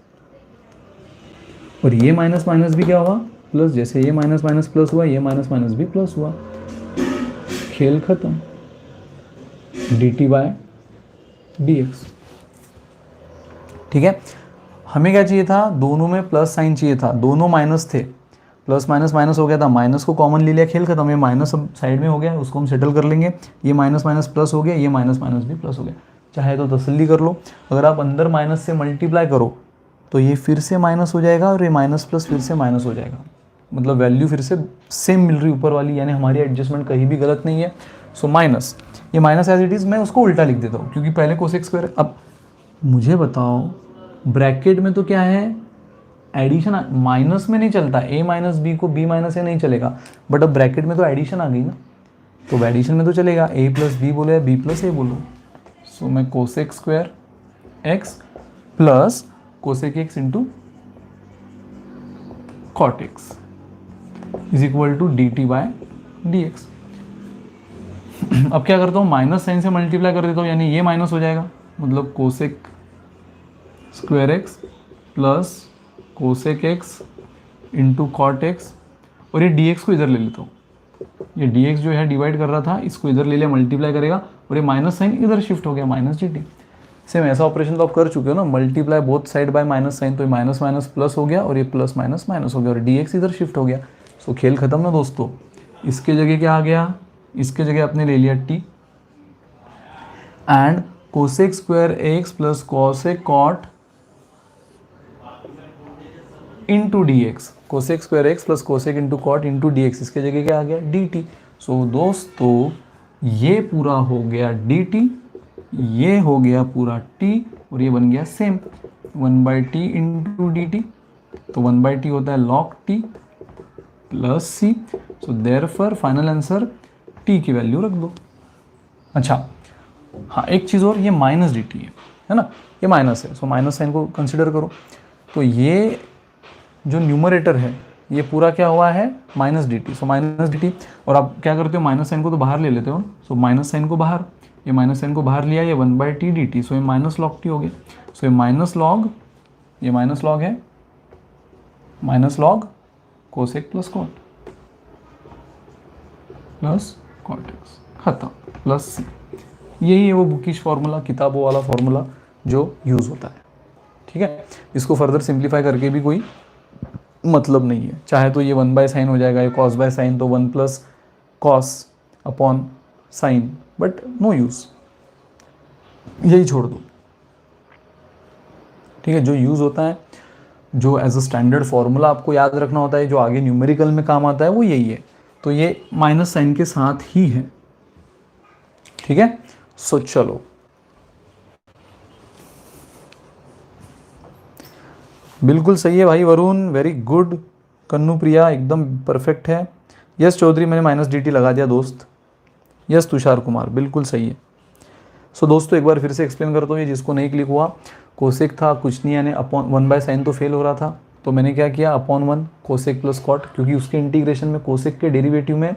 और ये माइनस माइनस भी क्या हुआ प्लस, जैसे ये माइनस माइनस प्लस हुआ, ये माइनस माइनस भी प्लस हुआ, खेल खत्म, d t by d x, ठीक है। हमें क्या चाहिए था, दोनों में प्लस साइन चाहिए था, दोनों माइनस थे, प्लस माइनस माइनस हो गया था, माइनस को कॉमन ले लिया, खेल खत्म, ये माइनस अब साइड में हो गया, उसको हम सेटल कर लेंगे, ये माइनस माइनस प्लस हो गया, ये माइनस माइनस भी प्लस हो गया। चाहे तो तसल्ली कर लो, अगर आप अंदर माइनस से मल्टीप्लाई करो तो ये फिर से माइनस हो जाएगा, और ये माइनस प्लस फिर से माइनस हो जाएगा, मतलब वैल्यू फिर से सेम मिल रही ऊपर वाली, यानी हमारी एडजस्टमेंट कहीं भी गलत नहीं है। सो माइनस, ये माइनस एज इट इज़, मैं उसको उल्टा लिख देता हूँ क्योंकि पहले कोसेक स्क्वायर। अब मुझे बताओ ब्रैकेट में तो क्या है एडिशन, माइनस में नहीं चलता, ए माइनस बी को बी माइनस ए नहीं चलेगा, बट अब ब्रैकेट में तो एडिशन आ गई ना, तो एडिशन में तो चलेगा, ए प्लस बी बोलो या बी प्लस ए बोलो। सो मैं cosec square x plus cosec x into cot x is equal to d t by d x. अब क्या करता हूँ, माइनस साइन से मल्टीप्लाई कर देता हूँ, यानी ये माइनस हो जाएगा, मतलब cosec square x plus cosec x into cot x, और ये डी एक्स को इधर ले लेता हूँ, ये डी एक्स जो है डिवाइड कर रहा था, इसको इधर ले लिया, मल्टीप्लाई करेगा, और ये माइनस साइन इधर शिफ्ट हो गया, माइनस जी टी। सेम ऐसा ऑपरेशन तो आप कर चुके हो ना, multiply both side by minus sine, तो ये माइनस माइनस प्लस हो गया, और ये प्लस माइनस माइनस हो गया, और डी एक्स इधर शिफ्ट हो गया। सो खेल खत्म ना दोस्तों, इसके जगह क्या आ गया, इसके जगह आपने ले लिया t, and cosec square x plus cosec cot into d x, cosec square x plus cosec into cot into d x, इसके जगह क्या आ गया डी टी। सो दोस्तों ये पूरा हो गया डी टी, ये हो गया पूरा टी, और ये बन गया same 1/t into D t, तो 1/t होता है log t plus C. So therefore final answer t की वैल्यू रख दो। अच्छा हाँ, एक चीज़ और, ये माइनस डी टी है ना, ये माइनस है, सो माइनस साइन को कंसिडर करो। तो ये जो न्यूमरेटर है ये पूरा क्या हुआ है minus D T, so minus D T, और आप क्या करते हो माइनस साइन को तो बाहर ले लेते हो, सो माइनस साइन को बाहर, ये माइनस साइन को बाहर लिया, ये 1/t डी टी, सो ये माइनस लॉग टी हो गया। सो ये माइनस लॉग, ये माइनस लॉग है, minus log cosec plus cot plus cot x, खत्म, प्लस सी। यही है वो बुकिश फार्मूला, किताबों वाला फार्मूला जो यूज़ होता है, ठीक है। इसको फर्दर सिंप्लीफाई करके भी कोई मतलब नहीं है, चाहे तो ये 1/sin हो जाएगा, ये cos/sin, तो 1 plus cos upon sine, but no use, यही छोड़ दो, ठीक है। जो यूज़ होता है, जो एज अ स्टैंडर्ड फार्मूला आपको याद रखना होता है, जो आगे न्यूमेरिकल में काम आता है, वो यही है। तो ये माइनस साइन के साथ ही है, ठीक है। सो चलो बिल्कुल सही है भाई वरुण, वेरी गुड, कन्नू प्रिया एकदम परफेक्ट है। यस चौधरी मैंने माइनस dt लगा दिया दोस्त। यस तुषार कुमार बिल्कुल सही है। सो दोस्तों एक बार फिर से एक्सप्लेन करता हूँ, ये जिसको नहीं क्लिक हुआ, कोसेक था कुछ नहीं, यानी अपॉन 1/sin तो फेल हो रहा था, तो मैंने क्या किया अपॉन 1 कोसेक प्लस कॉट, क्योंकि उसके इंटीग्रेशन में कोसेक के डेरिवेटिव में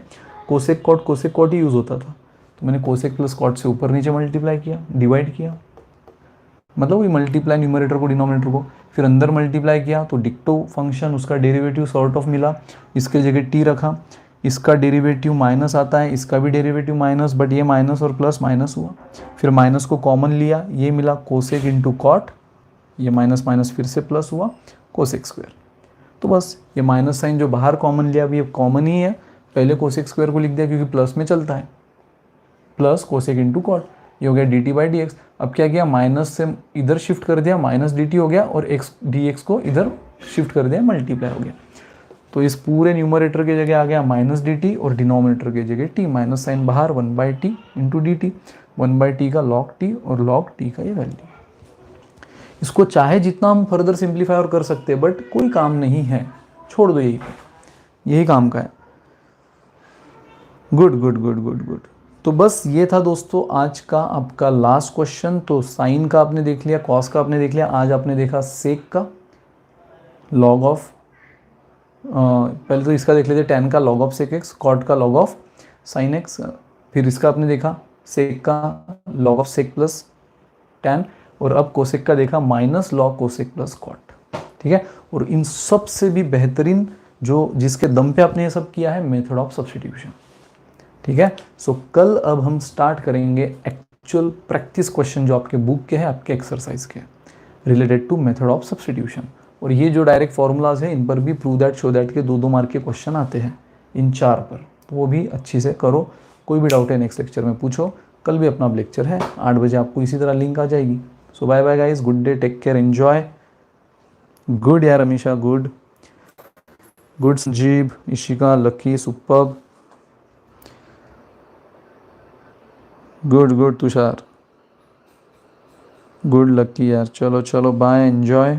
कोसेक कॉट ही यूज़ होता था, तो मैंने कोसेक प्लस कॉट से ऊपर नीचे मल्टीप्लाई किया, डिवाइड किया, मतलब वही मल्टीप्लाई न्यूमरेटर को डिनोमिनेटर को, फिर अंदर मल्टीप्लाई किया तो डिक्टो फंक्शन उसका डेरिवेटिव सॉर्ट ऑफ मिला, इसके जगह टी रखा, इसका डेरिवेटिव माइनस आता है, इसका भी डेरिवेटिव माइनस, बट ये माइनस और प्लस माइनस हुआ, फिर माइनस को कॉमन लिया, ये मिला कोसेक इंटू कॉट, ये माइनस माइनस फिर से प्लस हुआ कोसेक स्क्वायर। तो बस ये माइनस साइन जो बाहर कॉमन लिया अभी ये कॉमन ही है, पहले कोसेक स्क्वायर को लिख दिया क्योंकि प्लस में चलता है, प्लस कोसेक इंटू कॉट, ये हो गया D t by d x. अब क्या किया माइनस से इधर शिफ्ट कर दिया, माइनस डी टी हो गया, और एक्स डी एक्स को इधर शिफ्ट कर दिया, मल्टीप्लाई हो गया। तो इस पूरे न्यूमरेटर की जगह आ गया माइनस डी टी, और डिनोमिनेटर की जगह टी, माइनस साइन बाहर 1/t into D T, 1/t का log t और log t का ये वैल्यू। इसको चाहे जितना हम फर्दर सिंप्लीफाई और कर सकते हैं, बट कोई काम नहीं है, छोड़ दो, यही काम का है। Good good good good good. तो बस ये था दोस्तों आज का आपका लास्ट क्वेश्चन। तो साइन का आपने देख लिया, कॉस का आपने देख लिया, आज आपने देखा सेक का, लॉग ऑफ पहले तो इसका देख लेते हैं, tan का log of sec x, cot का log ऑफ साइन एक्स, फिर इसका आपने देखा सेक का log of sec plus tan, और अब कोसेक का देखा minus log cosec plus cot. ठीक है, और इन सब से भी बेहतरीन जो जिसके दम पे आपने ये सब किया है, मेथड ऑफ सब्स्टिट्यूशन। ठीक है, सो कल अब हम स्टार्ट करेंगे एक्चुअल प्रैक्टिस क्वेश्चन जो आपके बुक के हैं, आपके एक्सरसाइज के, related to method of substitution. और ये जो डायरेक्ट फॉर्मूलाज हैं इन पर भी प्रूव दैट शो दैट के 2-2 मार्क के क्वेश्चन आते हैं इन 4 पर, तो वो भी अच्छी से करो। कोई भी डाउट है नेक्स्ट लेक्चर में पूछो। कल भी अपना लेक्चर है 8 बजे, आपको इसी तरह लिंक आ जाएगी। So bye bye guys, good day, take care, enjoy. Good यार Amisha, good good Sanjeev, Ishika, Lucky, superb, good good Tushar, good Lucky यार। चलो चलो बाय, एंजॉय।